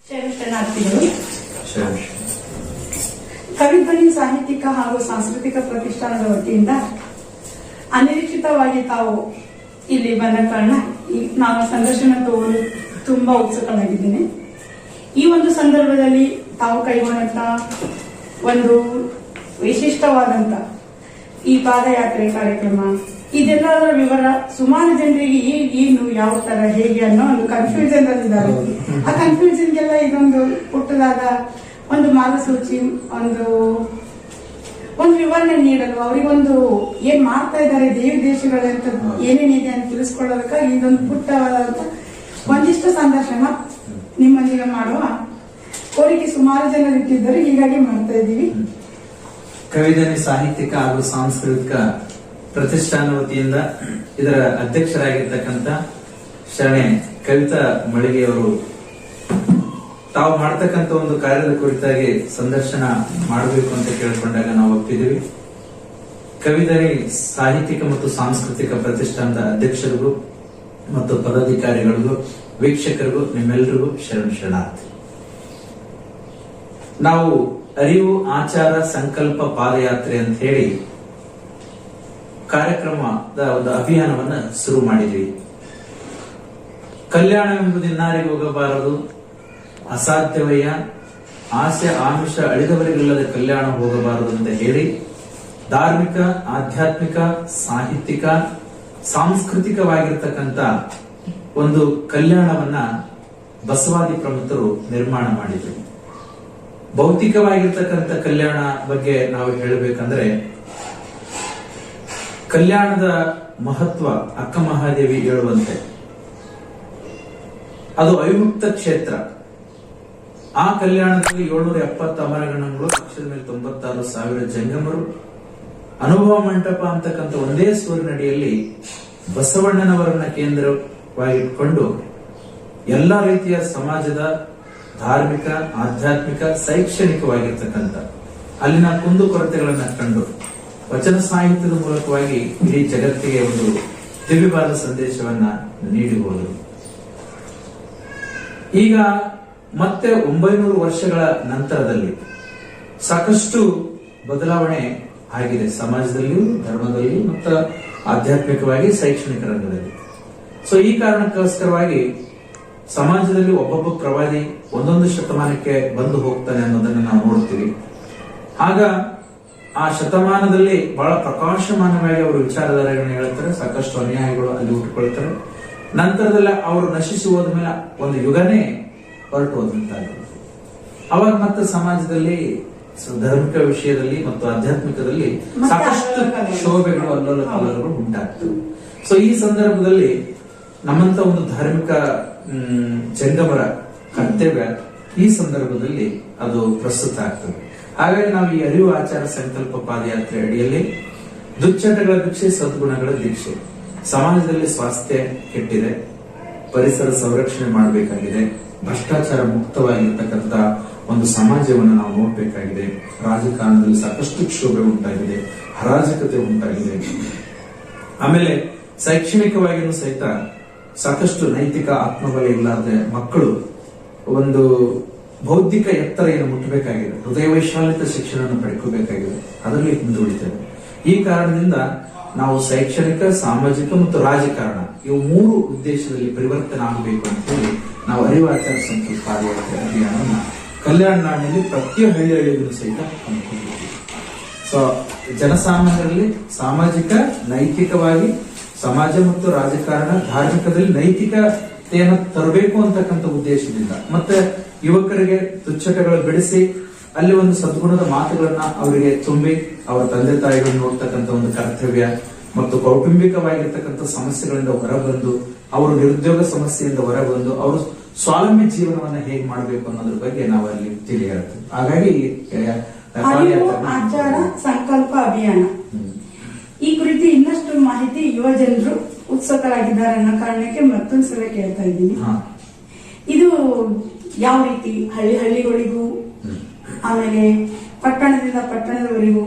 ಶರಣಾರ್ಥಿಗಳು. ಕವಿಧ್ವನಿ ಸಾಹಿತ್ಯಿಕ ಹಾಗೂ ಸಾಂಸ್ಕೃತಿಕ ಪ್ರತಿಷ್ಠಾನದ ವತಿಯಿಂದ ಅನಿರೀಕ್ಷಿತವಾಗಿ ತಾವು ಇಲ್ಲಿ ಬಂದ ಕಾರಣ ನಾನು ಸಂದರ್ಶನ ತೋರಲು ತುಂಬಾ ಉತ್ಸುಕನಾಗಿದ್ದೇನೆ. ಈ ಒಂದು ಸಂದರ್ಭದಲ್ಲಿ ತಾವು ಕೈಗೊಂಡಂತ ಒಂದು ವಿಶಿಷ್ಟವಾದಂತ ಈ ಪಾದಯಾತ್ರೆ ಕಾರ್ಯಕ್ರಮ, ಇದೆಲ್ಲದರ ವಿವರ ಸುಮಾರು ಜನರಿಗೆ ಏನು ಯಾವ ತರ ಹೇಗೆ ಅನ್ನೋ ಒಂದು ಕನ್ಫ್ಯೂಷನ್ ಅಲ್ಲಿದ್ದಾರೆ. ಆ ಕನ್ಫ್ಯೂಷನ್ಗೆಲ್ಲ ಇದೊಂದು ಪುಟ್ಟದಾದ ಒಂದು ಮಾರ್ಗಸೂಚಿ, ಒಂದು ವಿವರಣೆ ನೀಡಲು ಅವರಿಗೊಂದು ಏನ್ ಮಾಡ್ತಾ ಇದ್ದಾರೆ ದೇವಿ ದೇಶಗಳಂತ ಏನೇನಿದೆ ಅಂತ ತಿಳಿಸ್ಕೊಳ್ಳೋದಕ್ಕಾಗಿ ಇದೊಂದು ಪುಟ್ಟವಾದಂತ ಒಂದಿಷ್ಟು ಸಂದರ್ಶನ ನಿಮ್ಮೊಂದಿಗೆ ಮಾಡುವ ಕೋರಿಕೆ ಸುಮಾರು ಜನರು ಇಟ್ಟಿದ್ದರು, ಹೀಗಾಗಿ ಮಾಡ್ತಾ ಇದ್ದೀವಿ. ಕವಿಧ್ವನಿ ಸಾಹಿತ್ಯಿಕ ಹಾಗೂ ಸಾಂಸ್ಕೃತಿಕ ಪ್ರತಿಷ್ಠಾನ ವತಿಯಿಂದ ಇದರ ಅಧ್ಯಕ್ಷರಾಗಿರ್ತಕ್ಕಂಥ ಶರಣೆ ಕವಿತಾ ಮಳಿಗೆಯವರು ತಾವು ಮಾಡ್ತಕ್ಕಂಥ ಒಂದು ಕಾರ್ಯದ ಕುರಿತಾಗಿ ಸಂದರ್ಶನ ಮಾಡಬೇಕು ಅಂತ ಕೇಳಿಕೊಂಡಾಗ ನಾವು ಒಪ್ಪಿದ್ದೀವಿ. ಕವಿಧ್ವನಿ ಸಾಹಿತ್ಯಿಕ ಮತ್ತು ಸಾಂಸ್ಕೃತಿಕ ಪ್ರತಿಷ್ಠಾನದ ಅಧ್ಯಕ್ಷರಿಗೂ ಮತ್ತು ಪದಾಧಿಕಾರಿಗಳಿಗೂ ವೀಕ್ಷಕರಿಗೂ ನಿಮ್ಮೆಲ್ಲರಿಗೂ ಶರಣಾರ್ಥಿ. ನಾವು ಅರಿವು ಆಚಾರ ಸಂಕಲ್ಪ ಪಾದಯಾತ್ರೆ ಅಂತ ಹೇಳಿ ಕಾರ್ಯಕ್ರಮದ ಒಂದು ಅಭಿಯಾನವನ್ನ ಶುರು ಮಾಡಿದ್ವಿ. ಕಲ್ಯಾಣ ಎಂಬುದು ಇನ್ನಾರಿಗೆ ಹೋಗಬಾರದು, ಅಸಾಧ್ಯವಯ್ಯ, ಆಸೆ ಆಮಿಷ ಅಳಿದವರಿಗಿಲ್ಲದ ಕಲ್ಯಾಣ ಹೋಗಬಾರದು ಅಂತ ಹೇಳಿ ಧಾರ್ಮಿಕ, ಆಧ್ಯಾತ್ಮಿಕ, ಸಾಹಿತ್ಯಿಕ, ಸಾಂಸ್ಕೃತಿಕವಾಗಿರ್ತಕ್ಕಂಥ ಒಂದು ಕಲ್ಯಾಣವನ್ನ ಬಸವಾದಿ ಪ್ರಮುಖರು ನಿರ್ಮಾಣ ಮಾಡಿದ್ರು. ಭೌತಿಕವಾಗಿರ್ತಕ್ಕಂಥ ಕಲ್ಯಾಣ ಬಗ್ಗೆ ನಾವು ಹೇಳಬೇಕಂದ್ರೆ ಕಲ್ಯಾಣದ ಮಹತ್ವ ಅಕ್ಕ ಮಹಾದೇವಿ ಹೇಳುವಂತೆ ಅದು ಅವಿಮುಕ್ತ ಕ್ಷೇತ್ರ. ಆ ಕಲ್ಯಾಣದಲ್ಲಿ 770 ಅಮರಗಣಗಳು, ಲಕ್ಷದ ಮೇಲೆ 96,000 ಜಂಗಮರು, ಅನುಭವ ಮಂಟಪ ಅಂತಕ್ಕಂಥ ಒಂದೇ ಸೂರಿನಡಿಯಲ್ಲಿ ಬಸವಣ್ಣನವರನ್ನ ಕೇಂದ್ರವಾಗಿಟ್ಕೊಂಡು ಎಲ್ಲ ರೀತಿಯ ಸಮಾಜದ ಧಾರ್ಮಿಕ, ಆಧ್ಯಾತ್ಮಿಕ, ಶೈಕ್ಷಣಿಕವಾಗಿರ್ತಕ್ಕಂಥ ಅಲ್ಲಿನ ಕುಂದುಕೊರತೆಗಳನ್ನ ಕಂಡು ವಚನ ಸಾಹಿತ್ಯದ ಮೂಲಕವಾಗಿ ಇಡೀ ಜಗತ್ತಿಗೆ ಒಂದು ದಿವ್ಯವಾದ ಸಂದೇಶವನ್ನ ನೀಡಿ ಹೋದರು. ಈಗ ಮತ್ತೆ 900 ವರ್ಷಗಳ ನಂತರದಲ್ಲಿ ಸಾಕಷ್ಟು ಬದಲಾವಣೆ ಆಗಿದೆ ಸಮಾಜದಲ್ಲಿಯೂ, ಧರ್ಮದಲ್ಲಿಯೂ ಮತ್ತು ಆಧ್ಯಾತ್ಮಿಕವಾಗಿ ಶೈಕ್ಷಣಿಕ ರಂಗದಲ್ಲಿ. ಸೊ ಈ ಕಾರಣಕ್ಕೋಸ್ಕರವಾಗಿ ಸಮಾಜದಲ್ಲಿ ಒಬ್ಬೊಬ್ಬ ಪ್ರವಾದಿ ಒಂದೊಂದು ಶತಮಾನಕ್ಕೆ ಬಂದು ಹೋಗ್ತಾನೆ ಅನ್ನೋದನ್ನ ನಾವು ನೋಡ್ತೀವಿ. ಆಗ ಆ ಶತಮಾನದಲ್ಲಿ ಬಹಳ ಪ್ರಕಾಶಮಾನವಾಗಿ ಅವರು ವಿಚಾರಧಾರೆಗಳನ್ನ ಹೇಳ್ತಾರೆ, ಸಾಕಷ್ಟು ಅನ್ಯಾಯಗಳು ಅಲ್ಲಿ ಹುಟ್ಟುಕೊಳ್ತಾರೆ. ನಂತರದಲ್ಲಿ ಅವರು ನಶಿಸಿ ಹೋದ್ಮೇಲೆ ಒಂದು ಯುಗನೇ ಹೊರಟು ಹೋದಂತಾಗಿದೆ. ಅವಾಗ ಮತ್ತೆ ಸಮಾಜದಲ್ಲಿ ಧಾರ್ಮಿಕ ವಿಷಯದಲ್ಲಿ ಮತ್ತು ಆಧ್ಯಾತ್ಮಿಕದಲ್ಲಿ ಸಾಕಷ್ಟು ಶೋಭೆಗಳು, ಅಲ್ಲೋಲ ಕಲ್ಲೋಲಗಳು ಉಂಟಾಗ್ತವೆ. ಸೊ ಈ ಸಂದರ್ಭದಲ್ಲಿ ನಮ್ಮಂತ ಒಂದು ಧಾರ್ಮಿಕ ಜಂಗಮರ ಕರ್ತವ್ಯ ಈ ಸಂದರ್ಭದಲ್ಲಿ ಅದು ಪ್ರಸ್ತುತ ಆಗ್ತದೆ. ಹಾಗಾಗಿ ನಾವು ಈ ಅರಿವು ಆಚಾರ ಸಂಕಲ್ಪ ಪಾದಯಾತ್ರೆ ಅಡಿಯಲ್ಲಿ ದುಶ್ಚಟಗಳ ಭಿಕ್ಷೆ, ಸದ್ಗುಣಗಳ ದೀಕ್ಷೆ. ಸಮಾಜದಲ್ಲಿ ಸ್ವಾಸ್ಥ್ಯ ಕೆಟ್ಟಿದೆ, ಪರಿಸರ ಸಂರಕ್ಷಣೆ ಮಾಡಬೇಕಾಗಿದೆ, ಭ್ರಷ್ಟಾಚಾರ ಮುಕ್ತವಾಗಿರ್ತಕ್ಕಂಥ ಒಂದು ಸಮಾಜವನ್ನು ನಾವು ನೋಡಬೇಕಾಗಿದೆ. ರಾಜಕಾರಣದಲ್ಲಿ ಸಾಕಷ್ಟು ಕ್ಷೋಭೆ ಉಂಟಾಗಿದೆ, ಅರಾಜಕತೆ ಉಂಟಾಗಿದೆ. ಆಮೇಲೆ ಶೈಕ್ಷಣಿಕವಾಗಿಯೂ ಸಹಿತ ಸಾಕಷ್ಟು ನೈತಿಕ ಆತ್ಮಬಲ ಇಲ್ಲದ ಮಕ್ಕಳು ಒಂದು ಬೌದ್ಧಿಕ ಎತ್ತರ ಏನು ಮುಟ್ಟಬೇಕಾಗಿದೆ, ಹೃದಯ ವೈಶಾಲ್ಯತ ಶಿಕ್ಷಣ ಪಡ್ಕೋಬೇಕಾಗಿದೆ, ಅದರಲ್ಲಿ ಹಿಂದುಳಿತೇವೆ. ಈ ಕಾರಣದಿಂದ ನಾವು ಶೈಕ್ಷಣಿಕ, ಸಾಮಾಜಿಕ ಮತ್ತು ರಾಜಕಾರಣ ಇವು 3 ಉದ್ದೇಶದಲ್ಲಿ ಪರಿವರ್ತನೆ ಆಗಬೇಕು ಅಂತ ಹೇಳಿ ನಾವು ಅರಿವಾಚಾರ ಸಂಕಲ್ಪ ಪಾದಯಾತ್ರೆ ಅಭಿಯಾನವನ್ನ ಕಲ್ಯಾಣ ನಾಡಿನಲ್ಲಿ ಪ್ರತಿ ಹಳ್ಳಿಯಲ್ಲಿಯೂ ಸಹಿತ ಹಮ್ಮಿಕೊಂಡಿದ್ದೀವಿ. ಸೊ ಜನಸಾಮಾನ್ಯರಲ್ಲಿ ಸಾಮಾಜಿಕ, ನೈತಿಕವಾಗಿ ಸಮಾಜ ಮತ್ತು ರಾಜಕಾರಣ, ಧಾರ್ಮಿಕದಲ್ಲಿ ನೈತಿಕತೆಯನ್ನು ತರಬೇಕು ಅಂತಕ್ಕಂಥ ಉದ್ದೇಶದಿಂದ ಮತ್ತೆ ಯುವಕರಿಗೆ ತುಚ್ಛಟಗಳು ಬಿಡಿಸಿ ಅಲ್ಲಿ ಒಂದು ಸದ್ಗುಣದ ಮಾತುಗಳನ್ನ ಅವರಿಗೆ ತುಂಬಿ ಅವರ ತಂದೆ ತಾಯಿಗಳನ್ನು ನೋಡ್ತಕ್ಕಂಥ ಒಂದು ಕರ್ತವ್ಯ ಮತ್ತು ಕೌಟುಂಬಿಕವಾಗಿರ್ತಕ್ಕಂಥ ಸಮಸ್ಯೆಗಳಿಂದ ಹೊರಬಂದು ಅವರು ನಿರುದ್ಯೋಗ ಸಮಸ್ಯೆಯಿಂದ ಹೊರಬಂದು ಅವರು ಸ್ವಾವಲಂಬಿ ಜೀವನವನ್ನ ಹೇಗೆ ಮಾಡಬೇಕು ಅನ್ನೋದ್ರ ಬಗ್ಗೆ ನಾವು ಅಲ್ಲಿ ತಿಳಿ ಹೇಳ್ತೀವಿ. ಹಾಗಾಗಿ ಆಚಾರ ಸಂಕಲ್ಪ ಅಭಿಯಾನ ಈ ಕುರಿತು ಇನ್ನಷ್ಟು ಮಾಹಿತಿ ಯುವ ಜನರು ಉತ್ಸುಕರಾಗಿದ್ದಾರೆ ಅನ್ನೋ ಕಾರಣಕ್ಕೆ ಮತ್ತೊಂದು ಸಲ ಕೇಳ್ತಾ ಇದ್ದೀನಿ. ಇದು ಯಾವ ರೀತಿ ಹಳ್ಳಿಗಳಿಗೂ ಆಮೇಲೆ ಪಟ್ಟಣದಿಂದ ಪಟ್ಟಣದವರೆಗೂ,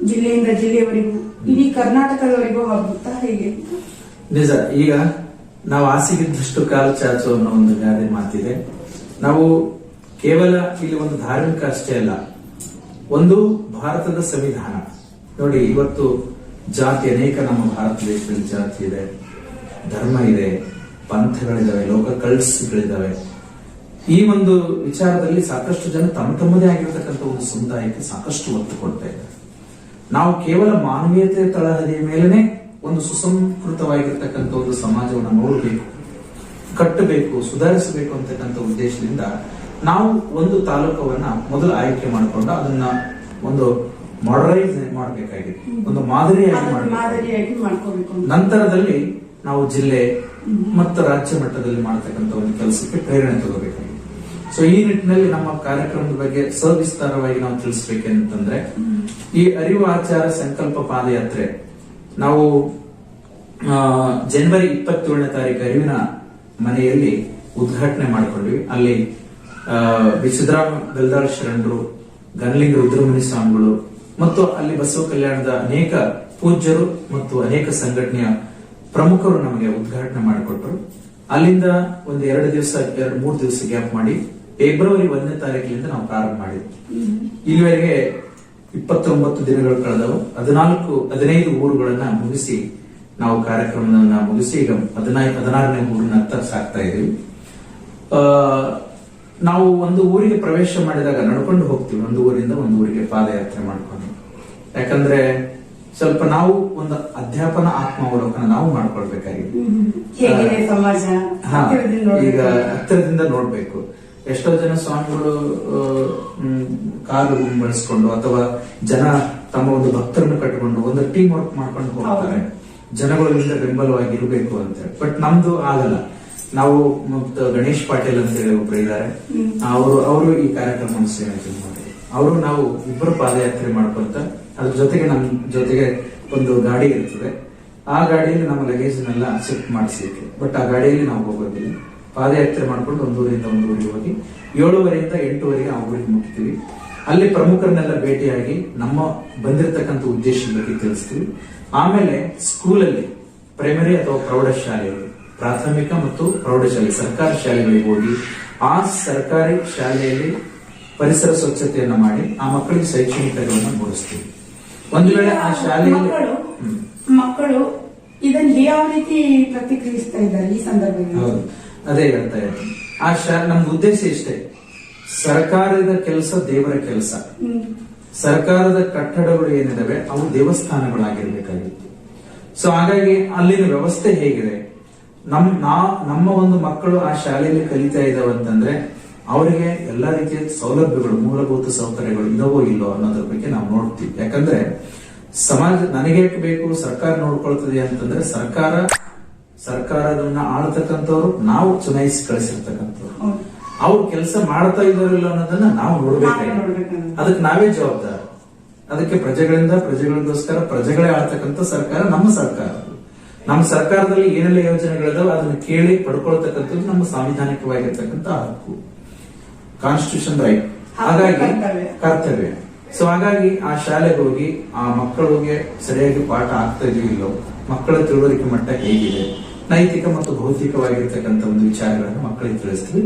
ಜಿಲ್ಲೆಯಿಂದ ಜಿಲ್ಲೆಯವರೆಗೂ, ಇಡೀ ಕರ್ನಾಟಕದವರೆಗೂ ಹಬ್ಬುತ್ತಾ ಹೇಗೆ? ನಿಜ. ಈಗ ನಾವು ಹಾಸಿಗಿದ್ದಷ್ಟು ಕಾಲು ಚಾಚು ಅನ್ನೋ ಒಂದು ಗಾದೆ ಮಾತಿದೆ. ನಾವು ಕೇವಲ ಇಲ್ಲಿ ಒಂದು ಧಾರ್ಮಿಕ ಅಷ್ಟೇ ಅಲ್ಲ, ಒಂದು ಭಾರತದ ಸಂವಿಧಾನ ನೋಡಿ. ಇವತ್ತು ಜಾತಿ ಅನೇಕ ನಮ್ಮ ಭಾರತ ದೇಶದಲ್ಲಿ ಜಾತಿ ಇದೆ, ಧರ್ಮ ಇದೆ, ಪಂಥಗಳಿದಾವೆ, ಲೋಕ ಕಲ್ಸ್ಗಳಿದಾವೆ. ಈ ಒಂದು ವಿಚಾರದಲ್ಲಿ ಸಾಕಷ್ಟು ಜನ ತಮ್ಮದೇ ಆಗಿರತಕ್ಕಂಥ ಒಂದು ಸಮುದಾಯಕ್ಕೆ ಸಾಕಷ್ಟು ಒತ್ತು ಕೊಡ್ತಾ ಇದ್ದಾರೆ. ನಾವು ಕೇವಲ ಮಾನವೀಯತೆ ತಳಹದಿಯ ಮೇಲೆನೆ ಒಂದು ಸುಸಂಸ್ಕೃತವಾಗಿರ್ತಕ್ಕಂಥ ಒಂದು ಸಮಾಜವನ್ನು ನೋಡಬೇಕು, ಕಟ್ಟಬೇಕು, ಸುಧಾರಿಸಬೇಕು ಅಂತಕ್ಕಂಥ ಉದ್ದೇಶದಿಂದ ನಾವು ಒಂದು ತಾಲೂಕವನ್ನ ಮೊದಲು ಆಯ್ಕೆ ಮಾಡಿಕೊಂಡು ಅದನ್ನ ಒಂದು ಮಾಡರೈಸ್ ಮಾಡಬೇಕಾಗಿದೆ, ಒಂದು ಮಾದರಿಯಾಗಿ ಮಾಡ್ಕೋಬೇಕು. ನಂತರದಲ್ಲಿ ನಾವು ಜಿಲ್ಲೆ ಮತ್ತು ರಾಜ್ಯ ಮಟ್ಟದಲ್ಲಿ ಮಾಡತಕ್ಕಂಥ ಒಂದು ಕೆಲಸಕ್ಕೆ ಪ್ರೇರಣೆ ತಗೋಬೇಕಾಗಿದೆ. ಸೊ ಈ ನಿಟ್ಟಿನಲ್ಲಿ ನಮ್ಮ ಕಾರ್ಯಕ್ರಮದ ಬಗ್ಗೆ ಸವಿಸ್ತಾರವಾಗಿ ನಾವು ತಿಳಿಸ್ಬೇಕಂತಂದ್ರೆ, ಈ ಅರಿವು ಆಚಾರ ಸಂಕಲ್ಪ ಪಾದಯಾತ್ರೆ ನಾವು ಜನವರಿ 27ನೇ ತಾರೀಕು ಅರಿವಿನ ಮನೆಯಲ್ಲಿ ಉದ್ಘಾಟನೆ ಮಾಡಿಕೊಂಡ್ವಿ. ಅಲ್ಲಿ ಸಿದ್ದರಾಮ ಗಲ್ದಾಳ್ ಶರಣರು, ಗನಲಿಂಗ ರುದ್ರಮುನಿ ಸ್ವಾಮಿಗಳು ಮತ್ತು ಅಲ್ಲಿ ಬಸವ ಕಲ್ಯಾಣದ ಅನೇಕ ಪೂಜ್ಯರು ಮತ್ತು ಅನೇಕ ಸಂಘಟನೆಯ ಪ್ರಮುಖರು ನಮಗೆ ಉದ್ಘಾಟನೆ ಮಾಡಿಕೊಟ್ರು. ಅಲ್ಲಿಂದ ಒಂದು 3 ದಿವಸ ಗ್ಯಾಪ್ ಮಾಡಿ ಫೆಬ್ರವರಿ 1ನೇ ತಾರೀಕಿನಿಂದ ನಾವು ಪ್ರಾರಂಭ ಮಾಡಿದ್ವಿ. ಇಲ್ಲಿವರೆಗೆ 29 ದಿನಗಳು ಕಳೆದವು. 15 ಊರುಗಳನ್ನ ಮುಗಿಸಿ ನಾವು ಕಾರ್ಯಕ್ರಮವನ್ನ ಮುಗಿಸಿ ಈಗ 16ನೇ ಊರಿನತ್ತ ಸಾಕ್ತಾ ಇದೀವಿ. ನಾವು ಒಂದು ಊರಿಗೆ ಪ್ರವೇಶ ಮಾಡಿದಾಗ ನಡ್ಕೊಂಡು ಹೋಗ್ತೀವಿ, ಒಂದು ಊರಿಂದ ಒಂದು ಊರಿಗೆ ಪಾದಯಾತ್ರೆ ಮಾಡ್ಕೊಂಡು. ಯಾಕಂದ್ರೆ ಸ್ವಲ್ಪ ನಾವು ಒಂದು ಅಧ್ಯಾಪನ ಆತ್ಮಾವಲೋಕನ ನಾವು ಮಾಡ್ಕೊಳ್ಬೇಕಾಗಿದೆ. ಈಗ ಹತ್ತಿರದಿಂದ ನೋಡ್ಬೇಕು. ಎಷ್ಟೋ ಜನ ಸ್ವಾಮಿಗಳು ಕಾಲು ಬಳಸ್ಕೊಂಡು ಅಥವಾ ಜನ ತಮ್ಮ ಒಂದು ಭಕ್ತರನ್ನು ಕಟ್ಟಿಕೊಂಡು ಒಂದು ಟೀಮ್ ವರ್ಕ್ ಮಾಡ್ಕೊಂಡು ಹೋಗ್ತಾರೆ, ಜನಗಳಿಂದ ಬೆಂಬಲವಾಗಿ ಇರಬೇಕು ಅಂತ ಹೇಳಿ. ಬಟ್ ನಮ್ದು ಆಗಲ್ಲ. ನಾವು ಗಣೇಶ್ ಪಾಟೀಲ್ ಅಂತ ಹೇಳಿ ಒಬ್ರು ಇದ್ದಾರೆ, ಅವರು ಈ ಕಾರ್ಯಕ್ರಮ ಸೇವೆ ಮಾಡಿದ್ರು. ಅವರು ನಾವು ಇಬ್ಬರು ಪಾದಯಾತ್ರೆ ಮಾಡ್ಕೊಂತ ಅದ್ರ ಜೊತೆಗೆ ನಮ್ ಜೊತೆಗೆ ಒಂದು ಗಾಡಿ ಇರ್ತದೆ. ಆ ಗಾಡಿಯಲ್ಲಿ ನಮ್ಮ ಲಗೇಜ್ನೆಲ್ಲ ಶಿಫ್ಟ್ ಮಾಡಿಸಿದ್ವಿ. ಬಟ್ ಆ ಗಾಡಿಯಲ್ಲಿ ನಾವು ಹೋಗೋದಿಲ್ಲ, ಪಾದಯಾತ್ರೆ ಮಾಡ್ಕೊಂಡು ಒಂದು ಊರಿಂದ ಒಂದು ಊರಿಗೆ ಹೋಗಿ 7:30ಯಿಂದ 8:00ವರೆಗೆ ಆ ಊರಿಗೆ ಮುಟ್ತೀವಿ. ಅಲ್ಲಿ ಪ್ರಮುಖರನ್ನೆಲ್ಲ ಭೇಟಿಯಾಗಿ ನಮ್ಮ ಬಂದಿರತಕ್ಕಂಥ ಉದ್ದೇಶದ ಬಗ್ಗೆ ತಿಳಿಸ್ತೀವಿ. ಆಮೇಲೆ ಸ್ಕೂಲಲ್ಲಿ ಪ್ರೈಮರಿ ಅಥವಾ ಪ್ರೌಢಶಾಲೆಯಲ್ಲಿ, ಪ್ರಾಥಮಿಕ ಮತ್ತು ಪ್ರೌಢಶಾಲೆ ಸರ್ಕಾರಿ ಶಾಲೆಗಳಿಗೆ ಹೋಗಿ ಆ ಸರ್ಕಾರಿ ಶಾಲೆಯಲ್ಲಿ ಪರಿಸರ ಸ್ವಚ್ಛತೆಯನ್ನ ಮಾಡಿ ಆ ಮಕ್ಕಳಿಗೆ ಶೈಕ್ಷಣಿಕಗಳನ್ನು ಮೂಡಿಸ್ತೀವಿ. ಒಂದು ವೇಳೆ ಆ ಶಾಲೆಯಲ್ಲಿ ಮಕ್ಕಳು ಇದನ್ನು ಯಾವ ರೀತಿ ಪ್ರತಿಕ್ರಿಯಿಸ್ತಾ ಇದ್ದಾರೆ ಈ ಸಂದರ್ಭದಲ್ಲಿ? ಹೌದು, ಅದೇ ಹೇಳ್ತಾ ಇದ್ದೀನಿ. ನಮ್ದು ಉದ್ದೇಶ ಇಷ್ಟೇ, ಸರ್ಕಾರದ ಕೆಲಸ ದೇವರ ಕೆಲಸ. ಸರ್ಕಾರದ ಕಟ್ಟಡಗಳು ಏನಿದಾವೆ ಅವು ದೇವಸ್ಥಾನಗಳಾಗಿರ್ಬೇಕಾಗಿತ್ತು. ಸೊ ಹಾಗಾಗಿ ಅಲ್ಲಿನ ವ್ಯವಸ್ಥೆ ಹೇಗಿದೆ, ನಮ್ಮ ಒಂದು ಮಕ್ಕಳು ಆ ಶಾಲೆಯಲ್ಲಿ ಕಲಿತಾ ಇದಾವೆ ಅಂತಂದ್ರೆ ಅವರಿಗೆ ಎಲ್ಲಾ ರೀತಿಯ ಸೌಲಭ್ಯಗಳು, ಮೂಲಭೂತ ಸೌಕರ್ಯಗಳು ಇದಾವೋ ಇಲ್ಲೋ ಅನ್ನೋದ್ರ ಬಗ್ಗೆ ನಾವು ನೋಡ್ತೀವಿ. ಯಾಕಂದ್ರೆ ಸಮಾಜ ನನಗೆ ಬೇಕು, ಸರ್ಕಾರ ನೋಡ್ಕೊಳ್ತದೆ ಅಂತಂದ್ರೆ ಸರ್ಕಾರದನ್ನ ಆಳ್ತಕ್ಕಂಥವ್ರು ನಾವು ಚುನಾಯಿಸಿ ಕಳಿಸಿರ್ತಕ್ಕಂಥವ್ರು, ಅವ್ರು ಕೆಲಸ ಮಾಡ್ತಾ ಇದಾರಿಲ್ಲ ಅನ್ನೋದನ್ನ ನಾವು ನೋಡ್ಬೇಕಾಗಿದೆ. ಅದಕ್ಕೆ ನಾವೇ ಜವಾಬ್ದಾರ. ಅದಕ್ಕೆ ಪ್ರಜೆಗಳಿಗೋಸ್ಕರ ಪ್ರಜೆಗಳೇ ಆಳ್ತಕ್ಕಂಥ ಸರ್ಕಾರ ನಮ್ಮ ಸರ್ಕಾರ. ನಮ್ಮ ಸರ್ಕಾರದಲ್ಲಿ ಏನೆಲ್ಲ ಯೋಜನೆಗಳಿದಾವೆ ಅದನ್ನ ಕೇಳಿ ಪಡ್ಕೊಳ್ತಕ್ಕಂಥದ್ದು ನಮ್ಮ ಸಾಂವಿಧಾನಿಕವಾಗಿರ್ತಕ್ಕಂಥ ಹಕ್ಕು, ಕಾನ್ಸ್ಟಿಟ್ಯೂಷನ್ ರೈಟ್. ಹಾಗಾಗಿ ಕರ್ತವ್ಯ. ಸೊ ಹಾಗಾಗಿ ಆ ಶಾಲೆಗೆ ಹೋಗಿ ಆ ಮಕ್ಕಳಿಗೆ ಸರಿಯಾಗಿ ಪಾಠ ಆಗ್ತಾ ಇದೆಯೋ ಇಲ್ಲೋ, ಮಕ್ಕಳ ತಿಳುವಳಿಕೆ ಮಟ್ಟ ಹೇಗಿದೆ, ನೈತಿಕ ಮತ್ತು ಭೌತಿಕವಾಗಿರ್ತಕ್ಕಂಥ ಒಂದು ವಿಚಾರಗಳನ್ನು ಮಕ್ಕಳಿಗೆ ತಿಳಿಸ್ತೀವಿ.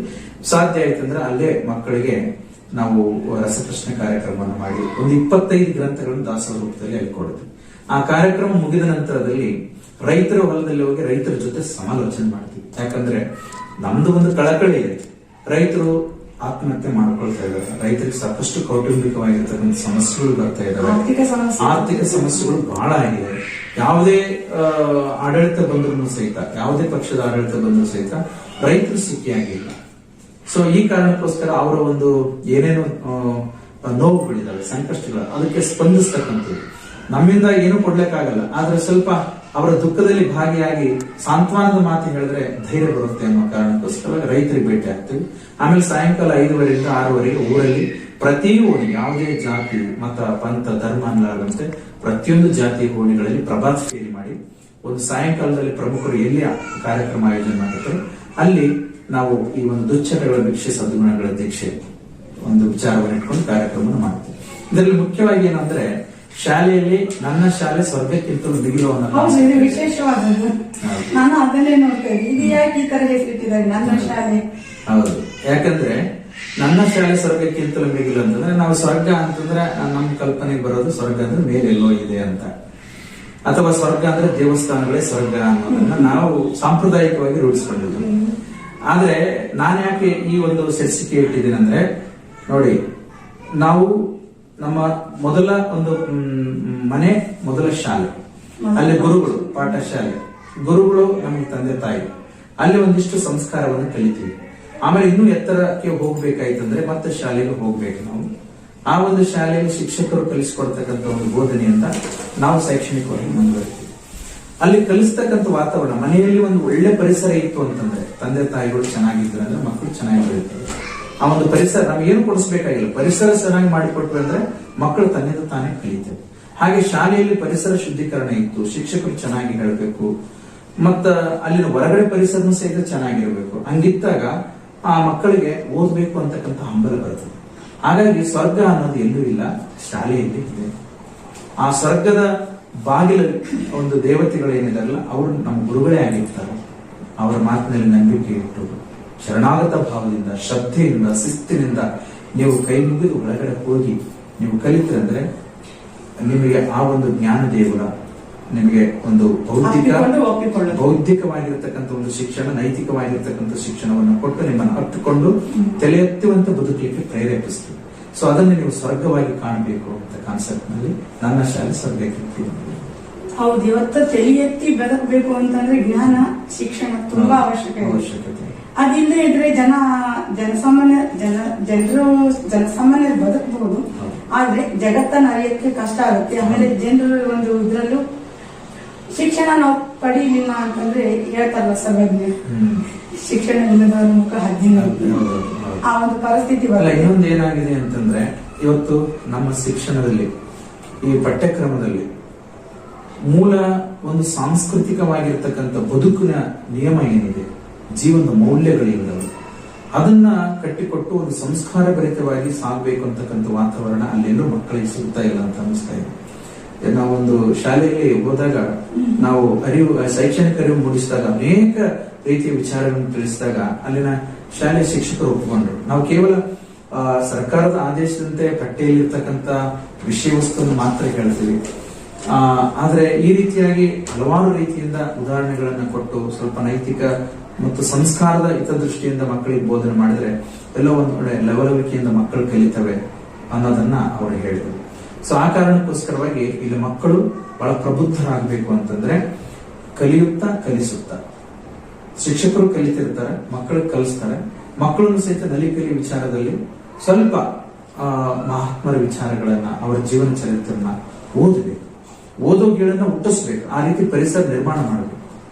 ಸಾಧ್ಯ ಆಯ್ತಂದ್ರೆ ಅಲ್ಲೇ ಮಕ್ಕಳಿಗೆ ನಾವು ರಸಪ್ರಶ್ನೆ ಕಾರ್ಯಕ್ರಮವನ್ನು ಮಾಡಿ ಒಂದು 25 ಗ್ರಂಥಗಳನ್ನು ದಾಸೋಹ ರೂಪದಲ್ಲಿ ಅಲ್ಲಿ ಕೊಡ್ತೀವಿ. ಆ ಕಾರ್ಯಕ್ರಮ ಮುಗಿದ ನಂತರದಲ್ಲಿ ರೈತರ ಹೊಲದಲ್ಲಿ ಹೋಗಿ ರೈತರ ಜೊತೆ ಸಮಾಲೋಚನೆ ಮಾಡ್ತೀವಿ. ಯಾಕಂದ್ರೆ ನಮ್ದು ಒಂದು ಕಳಕಳಿ ಇದೆ, ರೈತರು ಆತ್ಮಹತ್ಯೆ ಮಾಡ್ಕೊಳ್ತಾ ಇದ್ದಾರೆ, ರೈತರಿಗೆ ಸಾಕಷ್ಟು ಕೌಟುಂಬಿಕವಾಗಿರ್ತಕ್ಕಂಥ ಸಮಸ್ಯೆಗಳು ಬರ್ತಾ ಇದಾವೆ, ಆರ್ಥಿಕ ಸಮಸ್ಯೆಗಳು ಬಹಳ ಆಗಿದೆ. ಯಾವುದೇ ಆಡಳಿತ ಬಂದರೂ ಸಹಿತ, ಯಾವುದೇ ಪಕ್ಷದ ಆಡಳಿತ ಬಂದರೂ ಸಹಿತ ರೈತರು ಸುಖಿಯಾಗಿಲ್ಲ. ಸೊ ಈ ಕಾರಣಕ್ಕೋಸ್ಕರ ಅವರ ಒಂದು ಏನೇನು ನೋವುಗಳಿದಾವೆ, ಸಂಕಷ್ಟಗಳು, ಅದಕ್ಕೆ ಸ್ಪಂದಿಸ್ತಕ್ಕಂಥದ್ದು. ನಮ್ಮಿಂದ ಏನು ಕೊಡ್ಲಿಕ್ಕಾಗಲ್ಲ, ಆದ್ರೆ ಸ್ವಲ್ಪ ಅವರ ದುಃಖದಲ್ಲಿ ಭಾಗಿಯಾಗಿ ಸಾಂತ್ವನದ ಮಾತು ಹೇಳಿದ್ರೆ ಧೈರ್ಯ ಬರುತ್ತೆ ಅನ್ನೋ ಕಾರಣಕ್ಕೋಸ್ಕರ ರೈತರಿಗೆ ಭೇಟಿ ಆಗ್ತೀವಿ. ಆಮೇಲೆ ಸಾಯಂಕಾಲ 5:00ರಿಂದ 6:00ವರೆಗೆ ಊರಲ್ಲಿ ಪ್ರತಿ ಓಣಿ, ಯಾವುದೇ ಜಾತಿ ಮತ ಪಂಥ ಧರ್ಮ ಅನ್ನಲಾಗಂತೆ ಪ್ರತಿಯೊಂದು ಜಾತಿ ಓಣಿಗಳಲ್ಲಿ ಪ್ರಭಾತ ಫೇರಿ ಮಾಡಿ ಒಂದು ಸಾಯಂಕಾಲದಲ್ಲಿ ಪ್ರಮುಖರು ಎಲ್ಲಿ ಕಾರ್ಯಕ್ರಮ ಆಯೋಜನೆ ಮಾಡಿರ್ತಾರೆ ಅಲ್ಲಿ ನಾವು ಈ ಒಂದು ದುಶ್ಚಟಗಳ ಭಿಕ್ಷೆ ಸದ್ಗುಣಗಳ ದೀಕ್ಷೆ ಒಂದು ವಿಚಾರವನ್ನು ಇಟ್ಕೊಂಡು ಕಾರ್ಯಕ್ರಮ ಮಾಡ್ತೀವಿ. ಇದರಲ್ಲಿ ಮುಖ್ಯವಾಗಿ ಏನಂದ್ರೆ ಶಾಲೆಯಲ್ಲಿ ನನ್ನ ಶಾಲೆ ಸ್ವರ್ಗಕ್ಕಿಂತಲೂ ಮಿಗಿಲು ಅನ್ನೋ ವಿಶೇಷವಾದದ್ದು. ನಾನು ಅದನ್ನೇ ನೋಡ್ತಾ ಇದ್ದೀನಿ, ಇದು ಯಾಕೆ ಈ ತರ ಹೆಸರಿಟ್ಟಿದ್ದಾರೆ ನನ್ನ ಶಾಲೆ? ಹೌದು, ಯಾಕಂದ್ರೆ ನನ್ನ ಶಾಲೆ ಸ್ವರ್ಗಕ್ಕಿಂತಲೂ ಮಿಗಿಲು ಅಂತಂದ್ರೆ, ನಾವು ಸ್ವರ್ಗ ಅಂತಂದ್ರೆ ನಮ್ಮ ಕಲ್ಪನೆಗೆ ಬರೋದು ಸ್ವರ್ಗ ಅಂದ್ರೆ ಮೇಲೆಲ್ಲೋ ಇದೆ ಅಂತ, ಅಥವಾ ಸ್ವರ್ಗ ಅಂದ್ರೆ ದೇವಸ್ಥಾನಗಳೇ ಸ್ವರ್ಗ ಅನ್ನೋದನ್ನ ನಾವು ಸಾಂಪ್ರದಾಯಿಕವಾಗಿ ರೂಢಿಸ್ಕೊಂಡಿದ್ವಿ. ಆದ್ರೆ ನಾನು ಯಾಕೆ ಈ ಒಂದು ಶೀರ್ಷಿಕೆ ಇಟ್ಟಿದ್ದೀನಿ ಅಂದ್ರೆ, ನೋಡಿ, ನಾವು ನಮ್ಮ ಮೊದಲ ಒಂದು ಮನೆ ಮೊದಲ ಶಾಲೆ, ಅಲ್ಲಿ ಗುರುಗಳು ಪಾಠಶಾಲೆ, ಗುರುಗಳು ನಮಗೆ ತಂದೆ ತಾಯಿ, ಅಲ್ಲಿ ಒಂದಿಷ್ಟು ಸಂಸ್ಕಾರವನ್ನು ಕಲಿತೀವಿ. ಆಮೇಲೆ ಇನ್ನೂ ಎತ್ತರಕ್ಕೆ ಹೋಗ್ಬೇಕಾಯ್ತಂದ್ರೆ ಮತ್ತೆ ಶಾಲೆಗೆ ಹೋಗ್ಬೇಕು ನಾವು. ಆ ಒಂದು ಶಾಲೆಯಲ್ಲಿ ಶಿಕ್ಷಕರು ಕಲಿಸಿಕೊಡ್ತಕ್ಕಂಥ ಒಂದು ಬೋಧನೆಯಿಂದ ನಾವು ಶೈಕ್ಷಣಿಕವಾಗಿ ಮುಂದುವರಿತೀವಿ. ಅಲ್ಲಿ ಕಲಿಸ್ತಕ್ಕಂಥ ವಾತಾವರಣ, ಮನೆಯಲ್ಲಿ ಒಂದು ಒಳ್ಳೆ ಪರಿಸರ ಇತ್ತು ಅಂತಂದ್ರೆ, ತಂದೆ ತಾಯಿಗಳು ಚೆನ್ನಾಗಿದ್ರು ಅಂದ್ರೆ ಮಕ್ಕಳು ಚೆನ್ನಾಗಿ ಬೆಳೀತಾರೆ. ಆ ಒಂದು ಪರಿಸರ ನಮ್ಗೇನು ಕೊಡಿಸ್ಬೇಕಾಗಿಲ್ಲ, ಪರಿಸರ ಚೆನ್ನಾಗಿ ಮಾಡಿಕೊಟ್ವಿ ಅಂದ್ರೆ ಮಕ್ಕಳು ತನ್ನಿಂದ ತಾನೇ ಕಲಿತೇವೆ. ಹಾಗೆ ಶಾಲೆಯಲ್ಲಿ ಪರಿಸರ ಶುದ್ಧೀಕರಣ ಇತ್ತು, ಶಿಕ್ಷಕರು ಚೆನ್ನಾಗಿ ಹೇಳಬೇಕು, ಮತ್ತ ಅಲ್ಲಿನ ಹೊರಗಡೆ ಪರಿಸರನೂ ಸಹಿತ ಚೆನ್ನಾಗಿರ್ಬೇಕು. ಹಂಗಿದ್ದಾಗ ಆ ಮಕ್ಕಳಿಗೆ ಓದ್ಬೇಕು ಅಂತಕ್ಕಂಥ ಹಂಬಲ ಬರ್ತದೆ. ಹಾಗಾಗಿ ಸ್ವರ್ಗ ಅನ್ನೋದು ಎಲ್ಲೂ ಇಲ್ಲ, ಶಾಲೆಯಲ್ಲಿ ಇದೆ. ಆ ಸ್ವರ್ಗದ ಬಾಗಿಲ ಒಂದು ದೇವತೆಗಳು ಏನಿದಾರಲ್ಲ, ಅವರು ನಮ್ಮ ಗುರುಗಳೇ ಆಗಿರ್ತಾರೆ. ಅವರ ಮಾತಿನಲ್ಲಿ ನಂಬಿಕೆ ಇಟ್ಟು ಶರಣಾಗತ ಭಾವದಿಂದ, ಶ್ರದ್ಧೆಯಿಂದ, ಶಿಸ್ತಿನಿಂದ ನೀವು ಕೈ ಮುಗಿದು ಒಳಗಡೆ ಹೋಗಿ ನೀವು ಕಲಿತಂದ್ರೆ ನಿಮಗೆ ಆ ಒಂದು ಜ್ಞಾನ ದೇಗುಲ, ನಿಮಗೆ ಒಂದು ಬೌದ್ಧಿಕವಾಗಿರ್ತಕ್ಕಂಥ ಒಂದು ಶಿಕ್ಷಣ, ನೈತಿಕವಾಗಿರ್ತಕ್ಕಂಥ ಶಿಕ್ಷಣವನ್ನು ಕೊಟ್ಟು ನಿಮ್ಮನ್ನು ಅಪ್ಪಿಕೊಂಡು ತಲೆ ಎತ್ತುವಂತೆ ಬದುಕಲಿಕ್ಕೆ ಪ್ರೇರೇಪಿಸ್ತೀವಿ. ಸೊ ಅದನ್ನು ನೀವು ಸ್ವರ್ಗವಾಗಿ ಕಾಣಬೇಕು ಅಂತ ಕಾನ್ಸೆಪ್ಟ್ ನಲ್ಲಿ ನನ್ನ ಶಾಲೆ ಸ್ವರ್ಗಕ್ಕೆ. ಹೌದು, ಇವತ್ತು ತಲೆ ಎತ್ತಿ ಬದುಕಬೇಕು ಅಂತಂದ್ರೆ ಜ್ಞಾನ, ಶಿಕ್ಷಣ ತುಂಬಾ ಅವಶ್ಯಕತೆ. ಅದಿಲ್ಲದೆ ಇದ್ರೆ ಜನಸಾಮಾನ್ಯರು ಬದುಕಬಹುದು, ಆದ್ರೆ ಜಗತ್ತನ್ನ ಅರಿಯಕ್ಕೆ ಕಷ್ಟ ಆಗುತ್ತೆ. ಆಮೇಲೆ ಜನರು ಒಂದು ಇದ್ರಲ್ಲೂ ಶಿಕ್ಷಣ ನಾವು ಪಡೀಲಿಲ್ಲ ಅಂತಂದ್ರೆ ಹೇಳ್ತಾರಲ್ಲ ಸರ್ವಜ್ಞ, ಶಿಕ್ಷಣ ಇಲ್ಲದವರ ಮುಖ ಹದ್ದಿನ, ಆ ಒಂದು ಪರಿಸ್ಥಿತಿ ಬರಲ್ಲ. ಇನ್ನೊಂದು ಏನಾಗಿದೆ ಅಂತಂದ್ರೆ, ಇವತ್ತು ನಮ್ಮ ಶಿಕ್ಷಣದಲ್ಲಿ ಈ ಪಠ್ಯಕ್ರಮದಲ್ಲಿ ಮೂಲ ಒಂದು ಸಾಂಸ್ಕೃತಿಕವಾಗಿರ್ತಕ್ಕಂಥ ಬದುಕಿನ ನಿಯಮ ಏನಿದೆ, ಜೀವನದ ಮೌಲ್ಯಗಳಿಂದವು ಅದನ್ನ ಕಟ್ಟಿಕೊಟ್ಟು ಒಂದು ಸಂಸ್ಕಾರ ಭರಿತವಾಗಿ ಸಾಗಬೇಕು ಅಂತಕ್ಕಂಥ ವಾತಾವರಣ ಅಲ್ಲೆಲ್ಲೂ ಮಕ್ಕಳಿಗೆ ಸಿಗ್ತಾ ಇಲ್ಲ ಅಂತ ಅನಿಸ್ತಾ ಇದೆ. ನಾವೊಂದು ಶಾಲೆಯಲ್ಲಿ ಹೋದಾಗ ನಾವು ಶೈಕ್ಷಣಿಕ ಅರಿವು ಮೂಡಿಸಿದಾಗ, ಅನೇಕ ರೀತಿಯ ವಿಚಾರಗಳನ್ನು ತಿಳಿಸಿದಾಗ ಅಲ್ಲಿನ ಶಾಲೆಯ ಶಿಕ್ಷಕರು ಒಪ್ಪಿಕೊಂಡ್ರು. ನಾವು ಕೇವಲ ಸರ್ಕಾರದ ಆದೇಶದಂತೆ ಪಠ್ಯದಲ್ಲಿರ್ತಕ್ಕಂಥ ವಿಷಯ ವಸ್ತುವನ್ನು ಮಾತ್ರ ಹೇಳ್ತೀವಿ. ಆದ್ರೆ ಈ ರೀತಿಯಾಗಿ ಹಲವಾರು ರೀತಿಯಿಂದ ಉದಾಹರಣೆಗಳನ್ನ ಕೊಟ್ಟು ಸ್ವಲ್ಪ ನೈತಿಕ ಮತ್ತು ಸಂಸ್ಕಾರದ ಹಿತದೃಷ್ಟಿಯಿಂದ ಮಕ್ಕಳಿಗೆ ಬೋಧನೆ ಮಾಡಿದ್ರೆ ಎಲ್ಲೋ ಒಂದ್ ಕಡೆ ಲವಲವಿಕೆಯಿಂದ ಮಕ್ಕಳು ಕಲಿತವೆ ಅನ್ನೋದನ್ನ ಅವರು ಹೇಳಿದರು. ಸೊ ಆ ಕಾರಣಕ್ಕೋಸ್ಕರವಾಗಿ ಇಲ್ಲಿ ಮಕ್ಕಳು ಬಹಳ ಪ್ರಬುದ್ಧರಾಗಬೇಕು ಅಂತಂದ್ರೆ ಕಲಿಯುತ್ತಾ ಕಲಿಸುತ್ತಾ, ಶಿಕ್ಷಕರು ಕಲಿತಿರ್ತಾರೆ, ಮಕ್ಕಳಿಗೆ ಕಲಿಸ್ತಾರೆ, ಮಕ್ಕಳನ್ನು ಸಹಿತ ನಲಿಕಲಿ ವಿಚಾರದಲ್ಲಿ ಸ್ವಲ್ಪ ಮಹಾತ್ಮರ ವಿಚಾರಗಳನ್ನ, ಅವರ ಜೀವನ ಚರಿತ್ರನ್ನ ಓದಬೇಕು, ಓದೋ ಗೀಳನ್ನ ಹುಟ್ಟಿಸ್ಬೇಕು, ಆ ರೀತಿ ಪರಿಸರ ನಿರ್ಮಾಣ ಮಾಡಬೇಕು.